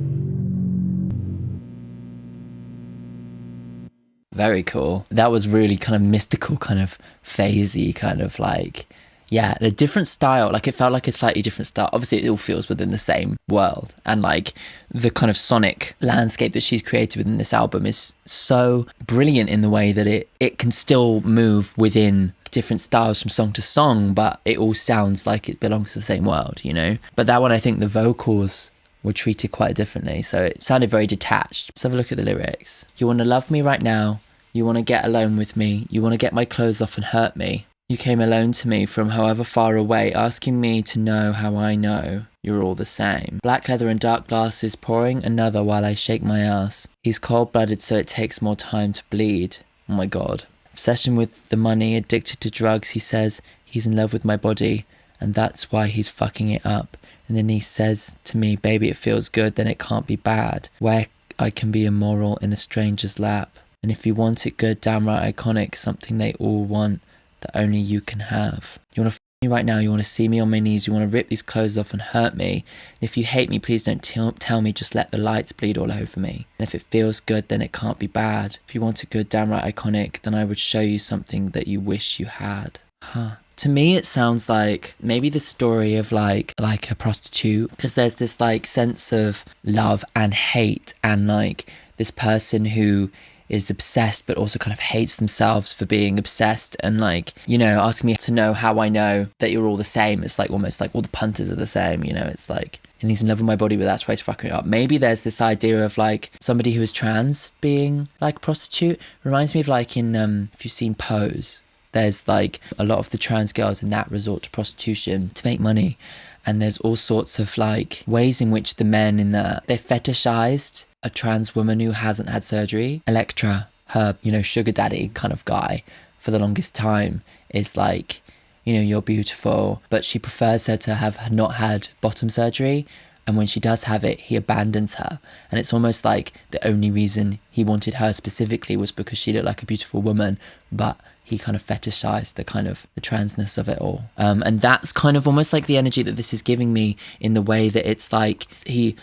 Very cool. That was really kind of mystical, kind of phasey, kind of like, yeah, a different style. Like it felt like a slightly different style. Obviously it all feels within the same world, and like the kind of sonic landscape that she's created within this album is so brilliant in the way that it can still move within different styles from song to song, but it all sounds like it belongs to the same world, you know. But that one, I think the vocals were treated quite differently, so it sounded very detached. Let's have a look at the lyrics. You want to love me right now. You want to get alone with me. You want to get my clothes off and hurt me. You came alone to me from however far away, asking me to know how I know you're all the same. Black leather and dark glasses, pouring another while I shake my ass. He's cold-blooded so it takes more time to bleed. Oh my God. Obsession with the money, addicted to drugs. He says he's in love with my body and that's why he's fucking it up. And then he says to me, baby, it feels good, then it can't be bad. Where I can be immoral in a stranger's lap. And if you want it good, downright iconic, something they all want that only you can have. You want to f me right now, you want to see me on my knees, you want to rip these clothes off and hurt me. And if you hate me, please don't tell me, just let the lights bleed all over me. And if it feels good, then it can't be bad. If you want it good, downright iconic, then I would show you something that you wish you had. Huh. To me, it sounds like maybe the story of like a prostitute, because there's this like sense of love and hate, and like this person who is obsessed but also kind of hates themselves for being obsessed, and like, you know, asking me to know how I know that you're all the same. It's like almost like all the punters are the same, you know. It's like, and he's in love with my body, but that's why he's fucking it up. Maybe there's this idea of like somebody who is trans being like a prostitute. Reminds me of like in if you've seen Pose, there's like a lot of the trans girls in that resort to prostitution to make money, and there's all sorts of like ways in which the men in that, they're fetishized a trans woman who hasn't had surgery. Electra, her, you know, sugar daddy kind of guy for the longest time, is like, you know, you're beautiful, but she prefers her to have not had bottom surgery, and when she does have it, he abandons her. And it's almost like the only reason he wanted her specifically was because she looked like a beautiful woman, but he kind of fetishized the kind of the transness of it all. And that's kind of almost like the energy that this is giving me, in the way that it's like he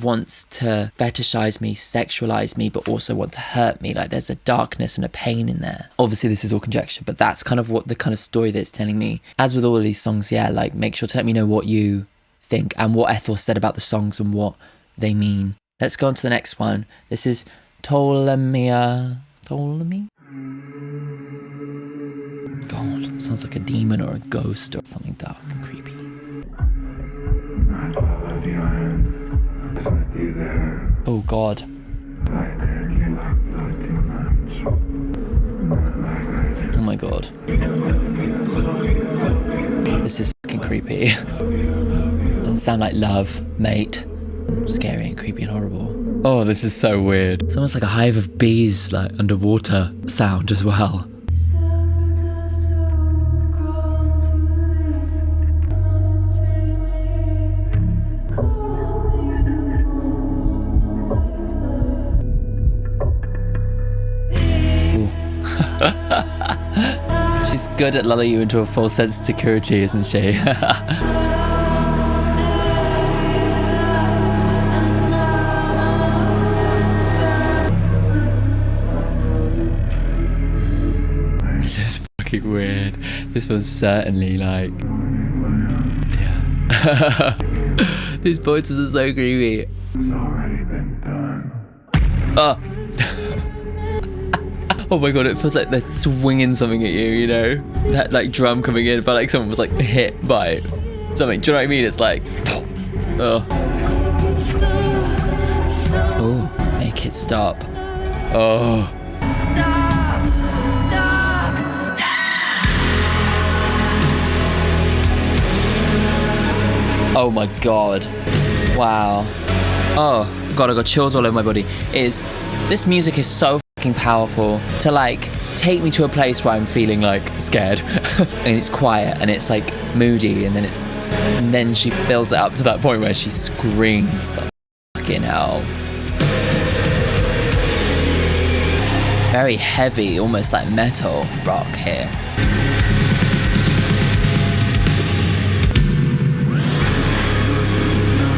wants to fetishize me, sexualize me, but also want to hurt me. Like there's a darkness and a pain in there. Obviously this is all conjecture, but that's kind of what the kind of story that it's telling me. As with all of these songs, yeah, like make sure to let me know what you think and what Ethel said about the songs and what they mean. Let's go on to the next one. This is Ptolemaea. Ptolemaea? God, sounds like a demon or a ghost or something dark and creepy. you there. Oh God. I did. You love blood too much. Not like I do. Oh my God. This is fucking creepy. Doesn't sound like love, mate. Scary and creepy and horrible. Oh, this is so weird. It's almost like a hive of bees, like underwater sound as well. She's good at lulling you into a false sense of security, isn't she? This is fucking weird. This was certainly like... Yeah. These voices are so creepy. It's already been done. Oh. Oh my God, it feels like they're swinging something at you, you know? That like drum coming in, but like someone was like hit by something. Do you know what I mean? It's like, oh. Oh, make it stop. Oh. Oh my God. Wow. Oh God, I got chills all over my body. This music is so fucking powerful to like take me to a place where I'm feeling like scared and it's quiet and it's like moody and then she builds it up to that point where she screams like fucking hell. Very heavy, almost like metal rock here.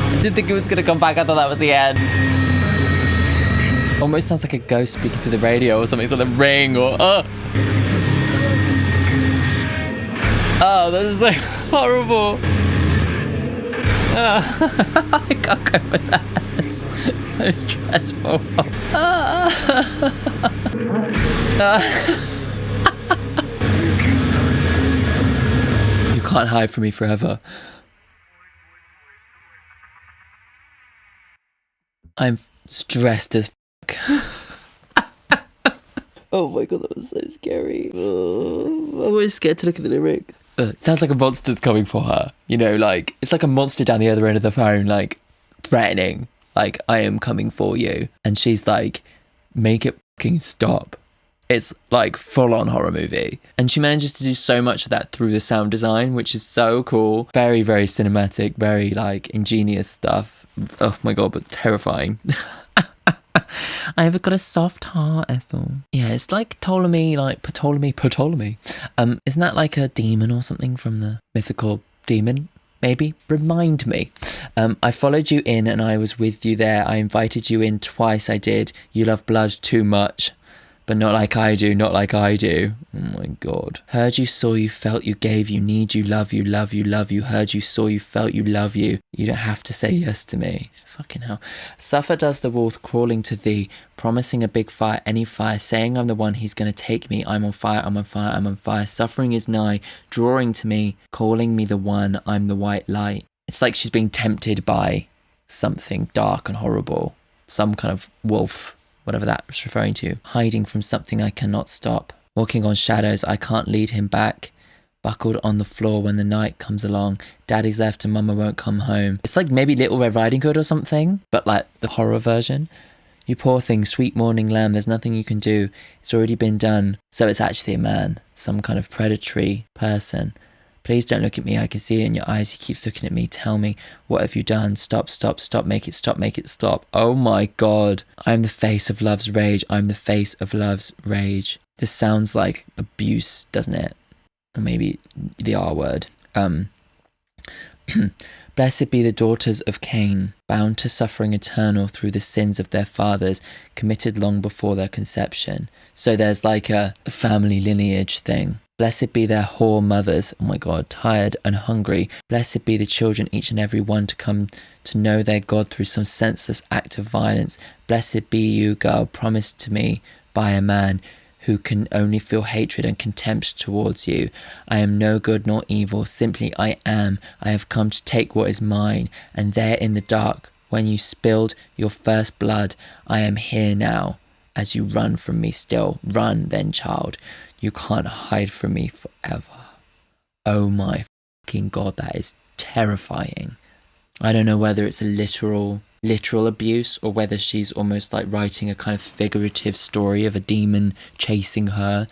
I didn't think it was gonna come back. I thought that was the end. Almost sounds like a ghost speaking through the radio or something. It's like the Ring or... Oh, this is like horrible. I can't go with that. It's so stressful. You can't hide from me forever. I'm stressed as Oh my God, that was so scary. I'm always scared to look at the lyric. It sounds like a monster's coming for her. You know, like, it's like a monster down the other end of the phone, like, threatening. Like, I am coming for you. And she's like, make it fucking stop. It's like full-on horror movie. And she manages to do so much of that through the sound design, which is so cool. Very, very cinematic, very, like, ingenious stuff. Oh my God, but terrifying. I have got a soft heart, Ethel. Yeah, it's like Ptolemaea, like Ptolemaea. Isn't that like a demon or something from the mythical demon? Maybe? Remind me. I followed you in and I was with you there. I invited you in twice, I did. You love blood too much. But not like I do, not like I do. Oh my God. Heard you, saw you, felt you, gave you, need you, love you, love you, love you. Heard you, saw you, felt you, love you. You don't have to say yes to me. Fucking hell. Suffer does the wolf crawling to thee, promising a big fire, any fire, saying I'm the one he's going to take me. I'm on fire, I'm on fire, I'm on fire. Suffering is nigh, drawing to me, calling me the one, I'm the white light. It's like she's being tempted by something dark and horrible. Some kind of wolf. Whatever that was referring to. Hiding from something I cannot stop. Walking on shadows, I can't lead him back. Buckled on the floor when the night comes along. Daddy's left and mama won't come home. It's like maybe Little Red Riding Hood or something, but like the horror version. You poor thing, sweet morning lamb, there's nothing you can do. It's already been done. So it's actually a man. Some kind of predatory person. Please don't look at me, I can see it in your eyes, he keeps looking at me, tell me, what have you done? Stop, stop, stop, make it stop, make it stop. Oh my God. I'm the face of love's rage, I'm the face of love's rage. This sounds like abuse, doesn't it? Or maybe the R word. Blessed be the daughters of Cain, bound to suffering eternal through the sins of their fathers, committed long before their conception. So there's like a family lineage thing. Blessed be their whore mothers, oh my God, tired and hungry. Blessed be the children, each and every one, to come to know their God through some senseless act of violence. Blessed be you, girl, promised to me by a man who can only feel hatred and contempt towards you. I am no good nor evil, simply I am. I have come to take what is mine, and there in the dark when you spilled your first blood. I am here now as you run from me still. Run then, child. You can't hide from me forever. Oh my fucking God, that is terrifying. I don't know whether it's a literal abuse or whether she's almost like writing a kind of figurative story of a demon chasing her.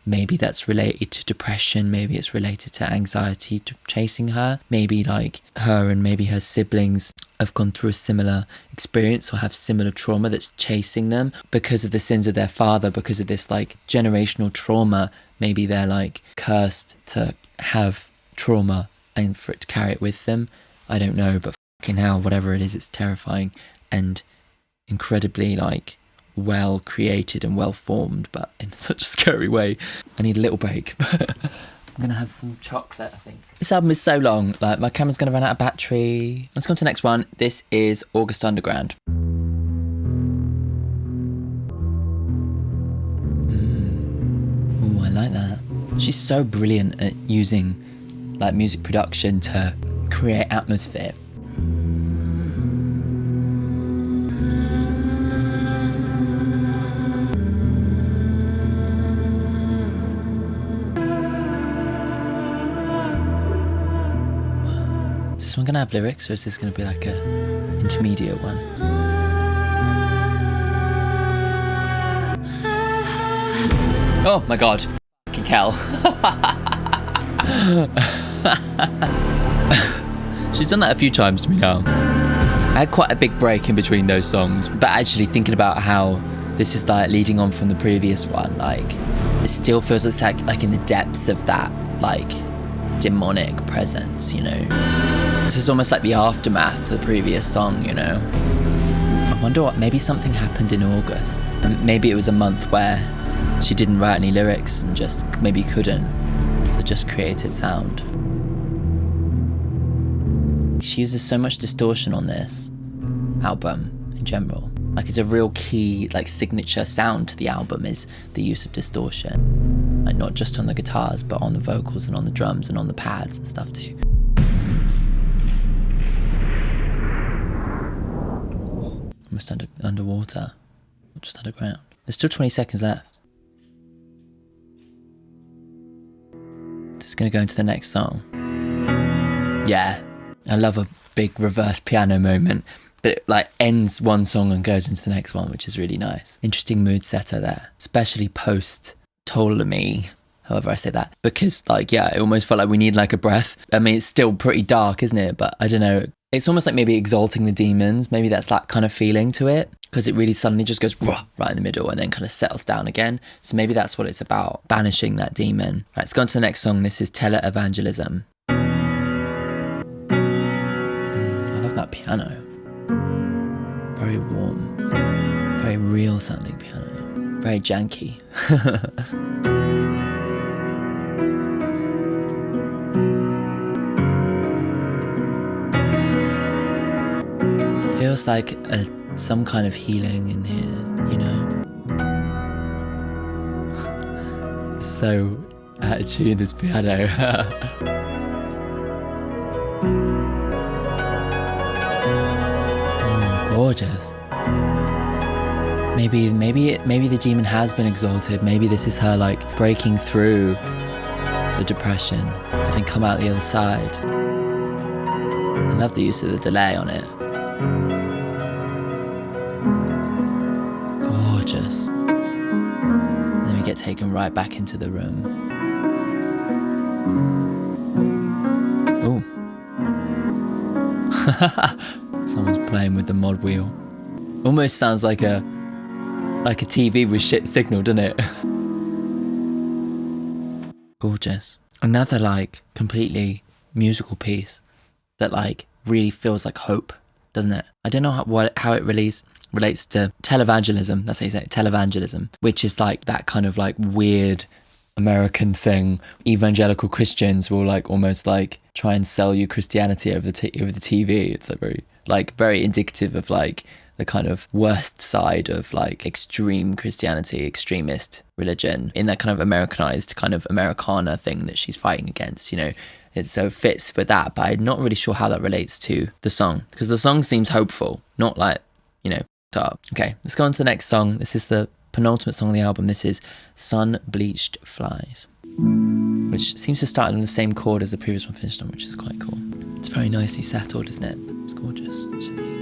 Maybe that's related to depression. Maybe it's related to anxiety chasing her. Maybe like her and maybe her siblings have gone through a similar experience or have similar trauma that's chasing them because of the sins of their father, because of this like generational trauma. Maybe they're like cursed to have trauma and for it to carry it with them. I don't know, but fucking hell, whatever it is, it's terrifying and incredibly like well created and well formed, but in such a scary way. I need a little break. I'm gonna have some chocolate, I think. This album is so long, like my camera's gonna run out of battery. Let's go on to the next one. This is August Underground. Ooh, I like that. She's so brilliant at using like music production to create atmosphere. Is this one gonna have lyrics or is this gonna be like a intermediate one? Oh my God, fucking hell. She's done that a few times to me now. I had quite a big break in between those songs, but actually thinking about how this is like leading on from the previous one, like it still feels like in the depths of that like demonic presence, you know. This is almost like the aftermath to the previous song, you know. I wonder what, maybe something happened in August, and maybe it was a month where she didn't write any lyrics and just maybe couldn't, so just created sound. She uses so much distortion on this album in general. Like it's a real key, like signature sound to the album is the use of distortion. Like not just on the guitars, but on the vocals and on the drums and on the pads and stuff too. Almost underwater, not just underground. There's still 20 seconds left. Just gonna go into the next song. Yeah. I love a big reverse piano moment, but it like ends one song and goes into the next one, which is really nice. Interesting mood setter there, especially post Ptolemaea, however I say that, because like, yeah, it almost felt like we need like a breath. I mean, it's still pretty dark, isn't it? But I don't know. It's almost like maybe exalting the demons. Maybe that's that kind of feeling to it, because it really suddenly just goes right in the middle and then kind of settles down again. So maybe that's what it's about, banishing that demon. Right, let's go on to the next song. This is Televangelism. That piano, very warm, very real sounding piano, very janky. Feels like some kind of healing in here, you know. So out of tune, this piano. Gorgeous. Maybe the demon has been exalted. Maybe this is her like breaking through the depression, having come out the other side. I love the use of the delay on it. Gorgeous. Then we get taken right back into the room. Ooh. Someone's playing with the mod wheel. Almost sounds like a TV with shit signal, doesn't it? Gorgeous. Another like completely musical piece that like really feels like hope, doesn't it? I don't know how it relates to televangelism. That's how you say it, televangelism, which is like that kind of like weird American thing. Evangelical Christians will like almost like try and sell you Christianity over the TV. It's like very indicative of like the kind of worst side of like extreme Christianity, extremist religion, in that kind of Americanized kind of Americana thing that she's fighting against, you know. it so fits with that, but I'm not really sure how that relates to the song, because the song seems hopeful, not like, dark. Okay, let's go on to the next song. This is the penultimate song on the album. This is Sun Bleached Flies, which seems to start on the same chord as the previous one finished on, which is quite cool. It's very nicely settled, isn't it? It's gorgeous, actually.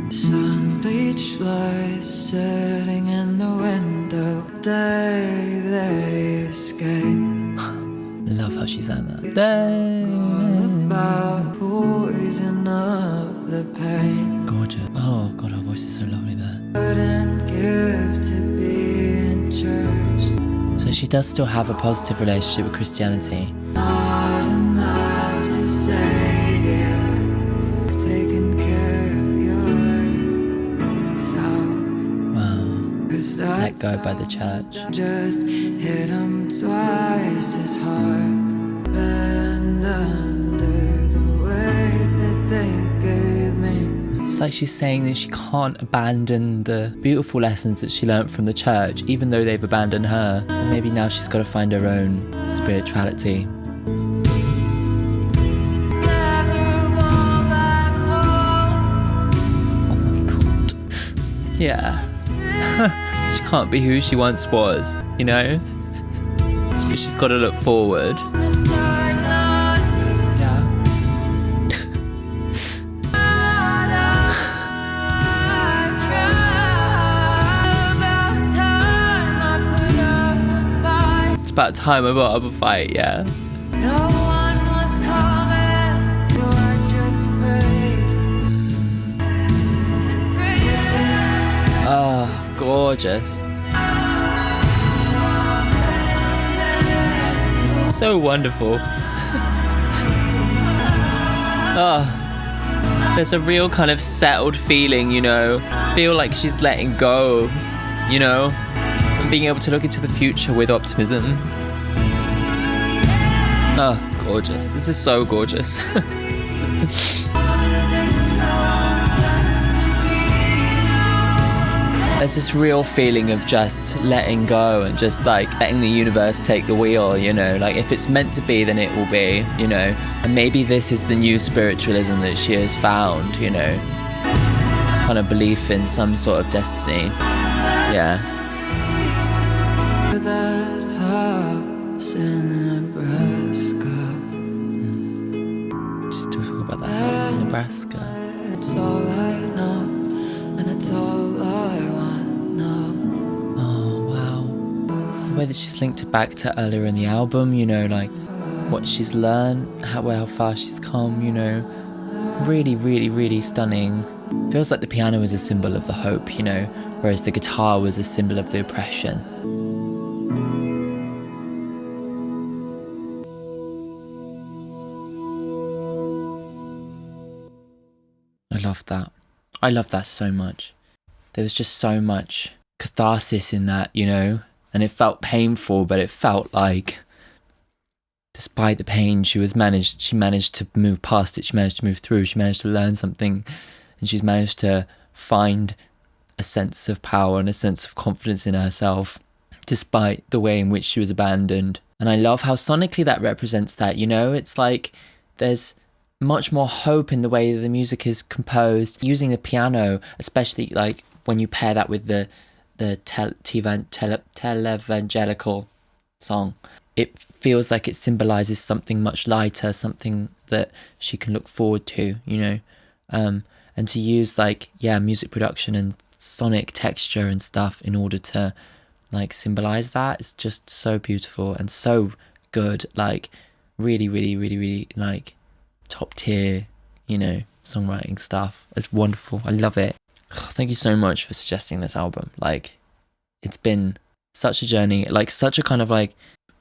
Sun bleached flies sitting in the window. Day they escape. Love how she sang that. Day. All about poison of the pain. Gorgeous. Oh God, her voice is so lovely there. Couldn't give to be in church. So she does still have a positive relationship with Christianity. Not enough to save you. Taking care of yourself. Wow. Let go by the church. Just hit 'em twice as hard. Bend under the weight that they gave me. It's like she's saying that she can't abandon the beautiful lessons that she learnt from the church, even though they've abandoned her. And maybe now she's got to find her own spirituality. Oh my God. Yeah. She can't be who she once was, So she's got to look forward. Yeah. It's about time I put up a fight, yeah. No one was coming, so I just prayed. And prayed. Oh, gorgeous. So wonderful. Oh, there's a real kind of settled feeling, Feel like she's letting go, and being able to look into the future with optimism. Oh, gorgeous. This is so gorgeous. There's this real feeling of just letting go and just like letting the universe take the wheel, like if it's meant to be, then it will be, and maybe this is the new spiritualism that she has found, kind of belief in some sort of destiny. Yeah. That house in Nebraska. Just talking about that house in Nebraska. It's all I know, and it's all I want. The way that she's linked it back to earlier in the album, like what she's learned, how far she's come, really, really, really stunning. Feels like the piano was a symbol of the hope, whereas the guitar was a symbol of the oppression. I love that. I love that so much. There was just so much catharsis in that, and it felt painful, but it felt like despite the pain, she managed to move past it, she managed to move through, she managed to learn something, and she's managed to find a sense of power and a sense of confidence in herself, despite the way in which she was abandoned. And I love how sonically that represents that, it's like there's much more hope in the way that the music is composed, using the piano, especially like when you pair that with the Televangelical song. It feels like it symbolizes something much lighter, something that she can look forward to, and to use music production and sonic texture and stuff in order to symbolize that is just so beautiful and so good, really, really, really, really top tier, songwriting stuff. It's wonderful. I love it. Thank you so much for suggesting this album. It's been such a journey, such a kind of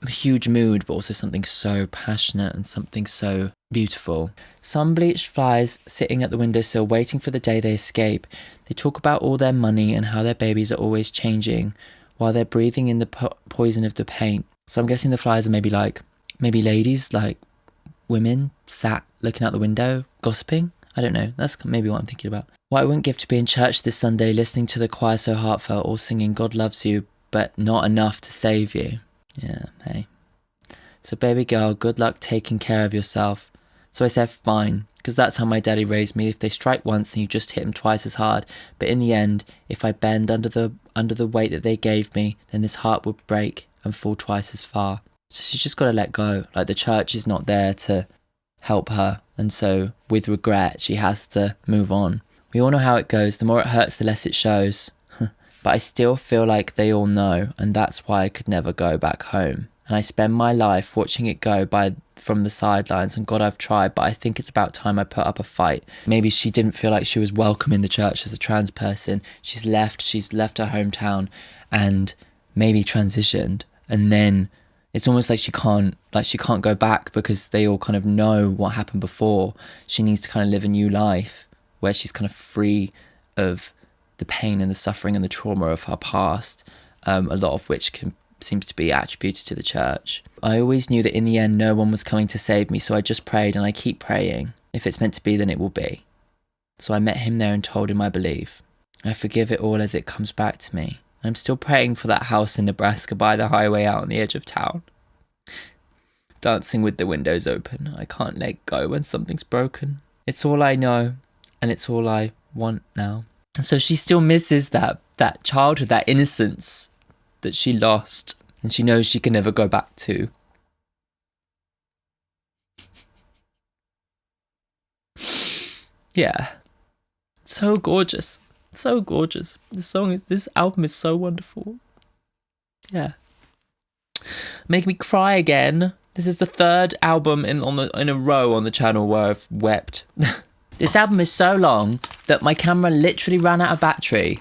huge mood, but also something so passionate and something so beautiful. Some bleached flies sitting at the windowsill waiting for the day they escape. They talk about all their money and how their babies are always changing while they're breathing in the poison of the paint. So I'm guessing the flies are maybe ladies, women sat looking out the window, gossiping. I don't know. That's maybe what I'm thinking about. What I wouldn't give to be in church this Sunday, listening to the choir so heartfelt, all singing God loves you, but not enough to save you. Yeah, hey. So baby girl, good luck taking care of yourself. So I said fine, because that's how my daddy raised me. If they strike once, then you just hit them twice as hard. But in the end, if I bend under the weight that they gave me, then this heart would break and fall twice as far. So she's just got to let go. Like, the church is not there to help her. And so with regret, she has to move on. We all know how it goes. The more it hurts, the less it shows. But I still feel like they all know, and that's why I could never go back home. And I spend my life watching it go by from the sidelines, and God, I've tried, but I think it's about time I put up a fight. Maybe she didn't feel like she was welcome in the church as a trans person. She's left her hometown and maybe transitioned, and then it's almost like she can't go back because they all kind of know what happened before. She needs to kind of live a new life where she's kind of free of the pain and the suffering and the trauma of her past, a lot of which seems to be attributed to the church. I always knew that in the end no one was coming to save me, so I just prayed, and I keep praying. If it's meant to be, then it will be. So I met him there and told him I believe. I forgive it all as it comes back to me. I'm still praying for that house in Nebraska by the highway out on the edge of town. Dancing with the windows open, I can't let go when something's broken. It's all I know, and it's all I want now. And so she still misses that childhood, that innocence that she lost, and she knows she can never go back to. Yeah. So gorgeous. So gorgeous. This album is so wonderful. Yeah. Make me cry again. This is the third album in a row on the channel where I've wept. This album is so long that my camera literally ran out of battery.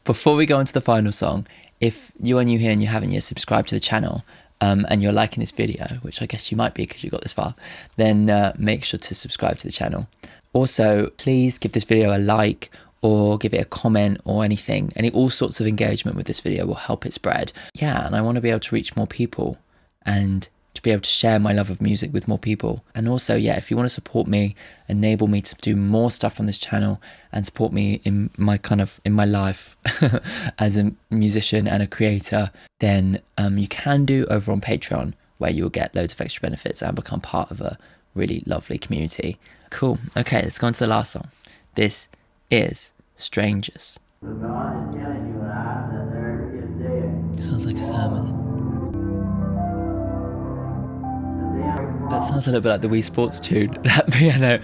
Before we go into the final song, if you are new here and you haven't yet subscribed to the channel, and you're liking this video, which I guess you might be because you got this far, then make sure to subscribe to the channel. Also, please give this video a like or give it a comment or anything. All sorts of engagement with this video will help it spread. Yeah, and I want to be able to reach more people and to be able to share my love of music with more people. And also, yeah, if you want to support me, enable me to do more stuff on this channel and support me in my life as a musician and a creator, then you can do over on Patreon, where you will get loads of extra benefits and become part of a really lovely community. Cool. Okay, let's go on to the last song. This is Strangers. Sounds like a sermon. That sounds a little bit like the Wii Sports tune, that piano.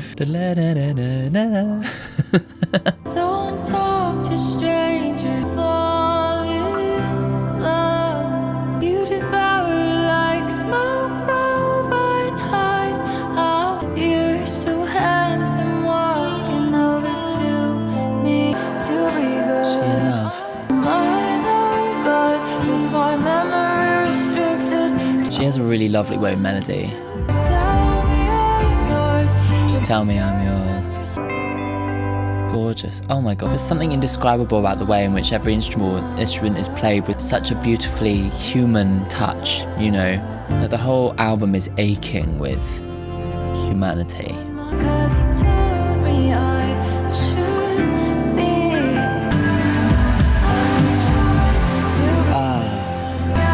Don't talk to strangers, fall in love. You devour like smoke, bovine hide. Oh, you're so handsome, walking over to me to be good. I know God with my memory restricted. She has a really lovely way of melody. Tell me I'm yours. Gorgeous. Oh my god, there's something indescribable about the way in which every instrument is played with such a beautifully human touch, you know, that the whole album is aching with humanity.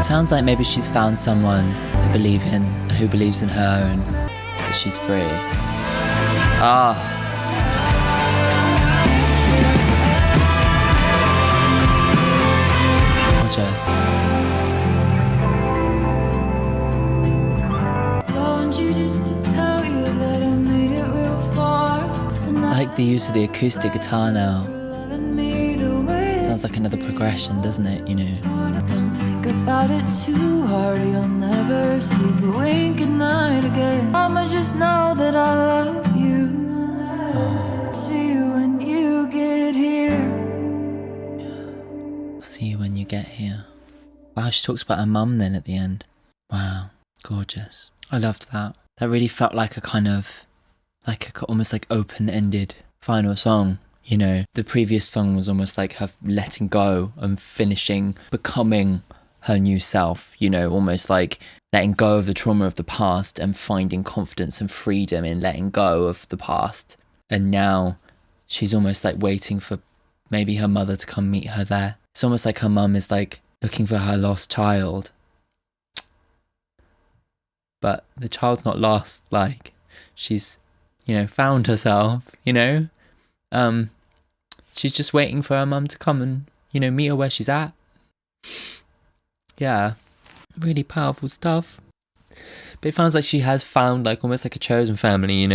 Sounds like maybe she's found someone to believe in, who believes in her, and that she's free. Gorgeous. I like the use of the acoustic guitar now. Sounds like another progression, doesn't it? You know. Don't think about it too hard, you'll never sleep a wink at night again. I'ma just know that I love you. See you when you get here. I'll see you when you get here. Wow, she talks about her mum then at the end. Wow, gorgeous. I loved that. That really felt like a kind of, almost like open-ended final song. You know, the previous song was almost like her letting go and finishing, becoming her new self, you know, almost like letting go of the trauma of the past and finding confidence and freedom in letting go of the past. And now she's almost like waiting for maybe her mother to come meet her there. It's almost like her mum is like looking for her lost child but the child's not lost. Like, she's, found herself, she's just waiting for her mum to come and, meet her where she's at. Yeah, really powerful stuff. But it sounds like she has found like almost like a chosen family,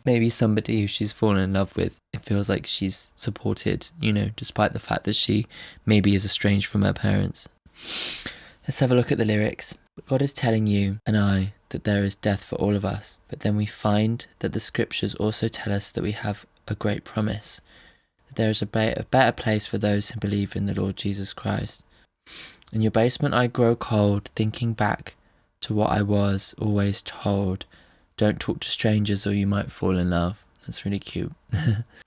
maybe somebody who she's fallen in love with. It feels like she's supported, despite the fact that she maybe is estranged from her parents. Let's have a look at the lyrics. God is telling you and I that there is death for all of us, but then we find that the scriptures also tell us that we have a great promise, that there is a better place for those who believe in the Lord Jesus Christ. In your basement I grow cold, thinking back to what I was always told. Don't talk to strangers or you might fall in love. That's really cute.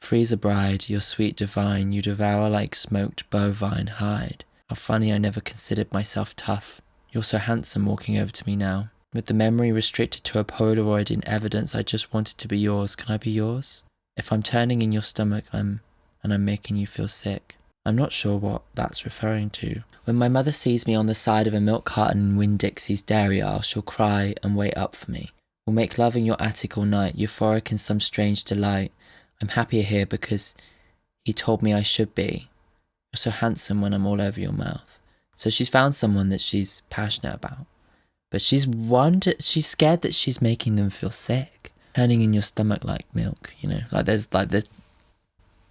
Freeze a bride, you're sweet divine, you devour like smoked bovine hide. How funny, I never considered myself tough. You're so handsome walking over to me now. With the memory restricted to a Polaroid in evidence, I just wanted to be yours. Can I be yours? If I'm turning in your stomach and I'm making you feel sick. I'm not sure what that's referring to. When my mother sees me on the side of a milk carton in Winn-Dixie's dairy aisle, she'll cry and wait up for me. We'll make love in your attic all night, euphoric in some strange delight. I'm happier here because he told me I should be. You're so handsome when I'm all over your mouth. So she's found someone that she's passionate about. But she's scared that she's making them feel sick. Turning in your stomach like milk, Like there's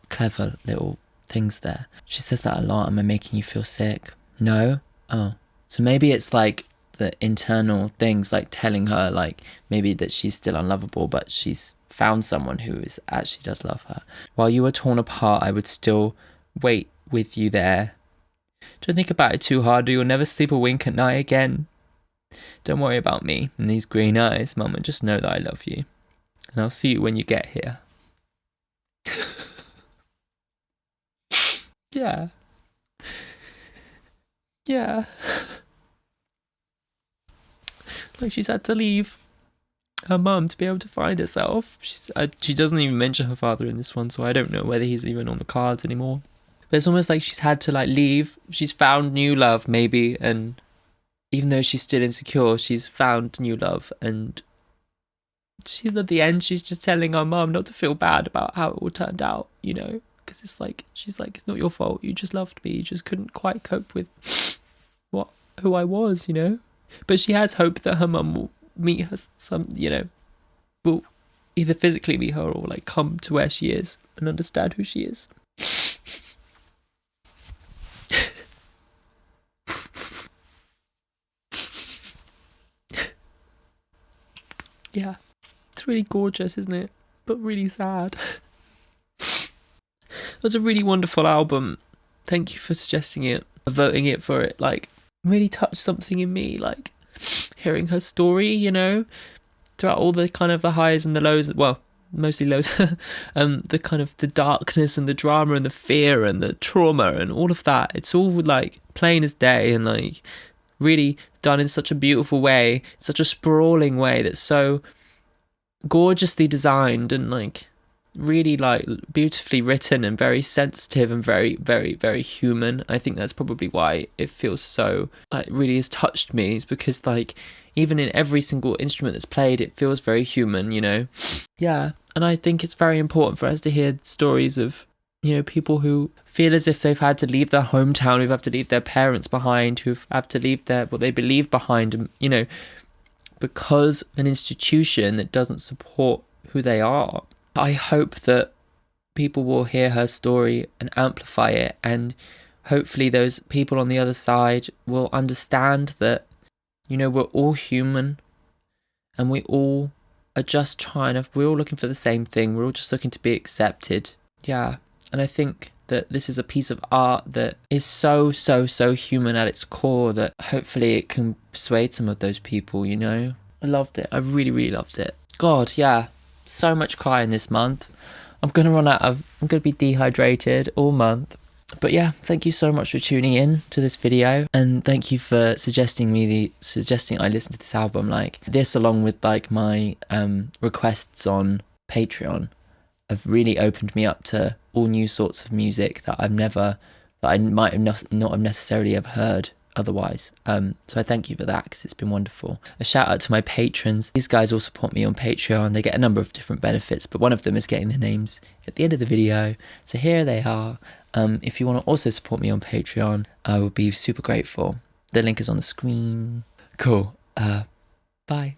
clever little things there. She says that a lot. Am I making you feel sick? No? Oh. So maybe it's like the internal things like telling her like maybe that she's still unlovable, but she's found someone who actually does love her. While you were torn apart, I would still wait with you there. Don't think about it too hard or you'll never sleep a wink at night again. Don't worry about me and these green eyes, Mama. Just know that I love you. And I'll see you when you get here. Yeah. Yeah. Like she's had to leave her mum to be able to find herself. She doesn't even mention her father in this one, so I don't know whether he's even on the cards anymore. But it's almost like she's had to like leave. She's found new love maybe, and even though she's still insecure, she's found new love, and at the end she's just telling her mum not to feel bad about how it all turned out, because it's like she's like, it's not your fault, you just loved me, you just couldn't quite cope with who I was, but she has hope that her mum will meet her will either physically meet her or like come to where she is and understand who she is. Yeah, it's really gorgeous, isn't it? But really sad. It was a really wonderful album. Thank you for suggesting it, for voting it for it. Like, really touched something in me, like hearing her story, throughout all the kind of the highs and the lows, well, mostly lows, the kind of the darkness and the drama and the fear and the trauma and all of that. It's all like plain as day and like really done in such a beautiful way, such a sprawling way that's so gorgeously designed and like really like beautifully written and very sensitive and very, very, very human. I think that's probably why it feels so like really has touched me, is because like even in every single instrument that's played, it feels very human, Yeah, and I think it's very important for us to hear stories of people who feel as if they've had to leave their hometown, who've had to leave their parents behind, who've had to leave what they believe behind, because of an institution that doesn't support who they are. I hope that people will hear her story and amplify it, and hopefully those people on the other side will understand that, we're all human and we all are just we're all looking for the same thing. We're all just looking to be accepted. Yeah. And I think that this is a piece of art that is so, so, so human at its core that hopefully it can persuade some of those people, I loved it. I really, really loved it. God, yeah. So much crying this month. I'm going to be dehydrated all month. But yeah, thank you so much for tuning in to this video. And thank you for suggesting I listen to this album. Like this, along with like my requests on Patreon, have really opened me up to all new sorts of music that I might have not have necessarily ever heard otherwise. So I thank you for that, because it's been wonderful. A shout out to my patrons. These guys all support me on Patreon. They get a number of different benefits, but one of them is getting their names at the end of the video. So here they are. If you want to also support me on Patreon, I would be super grateful. The link is on the screen. Cool. Bye.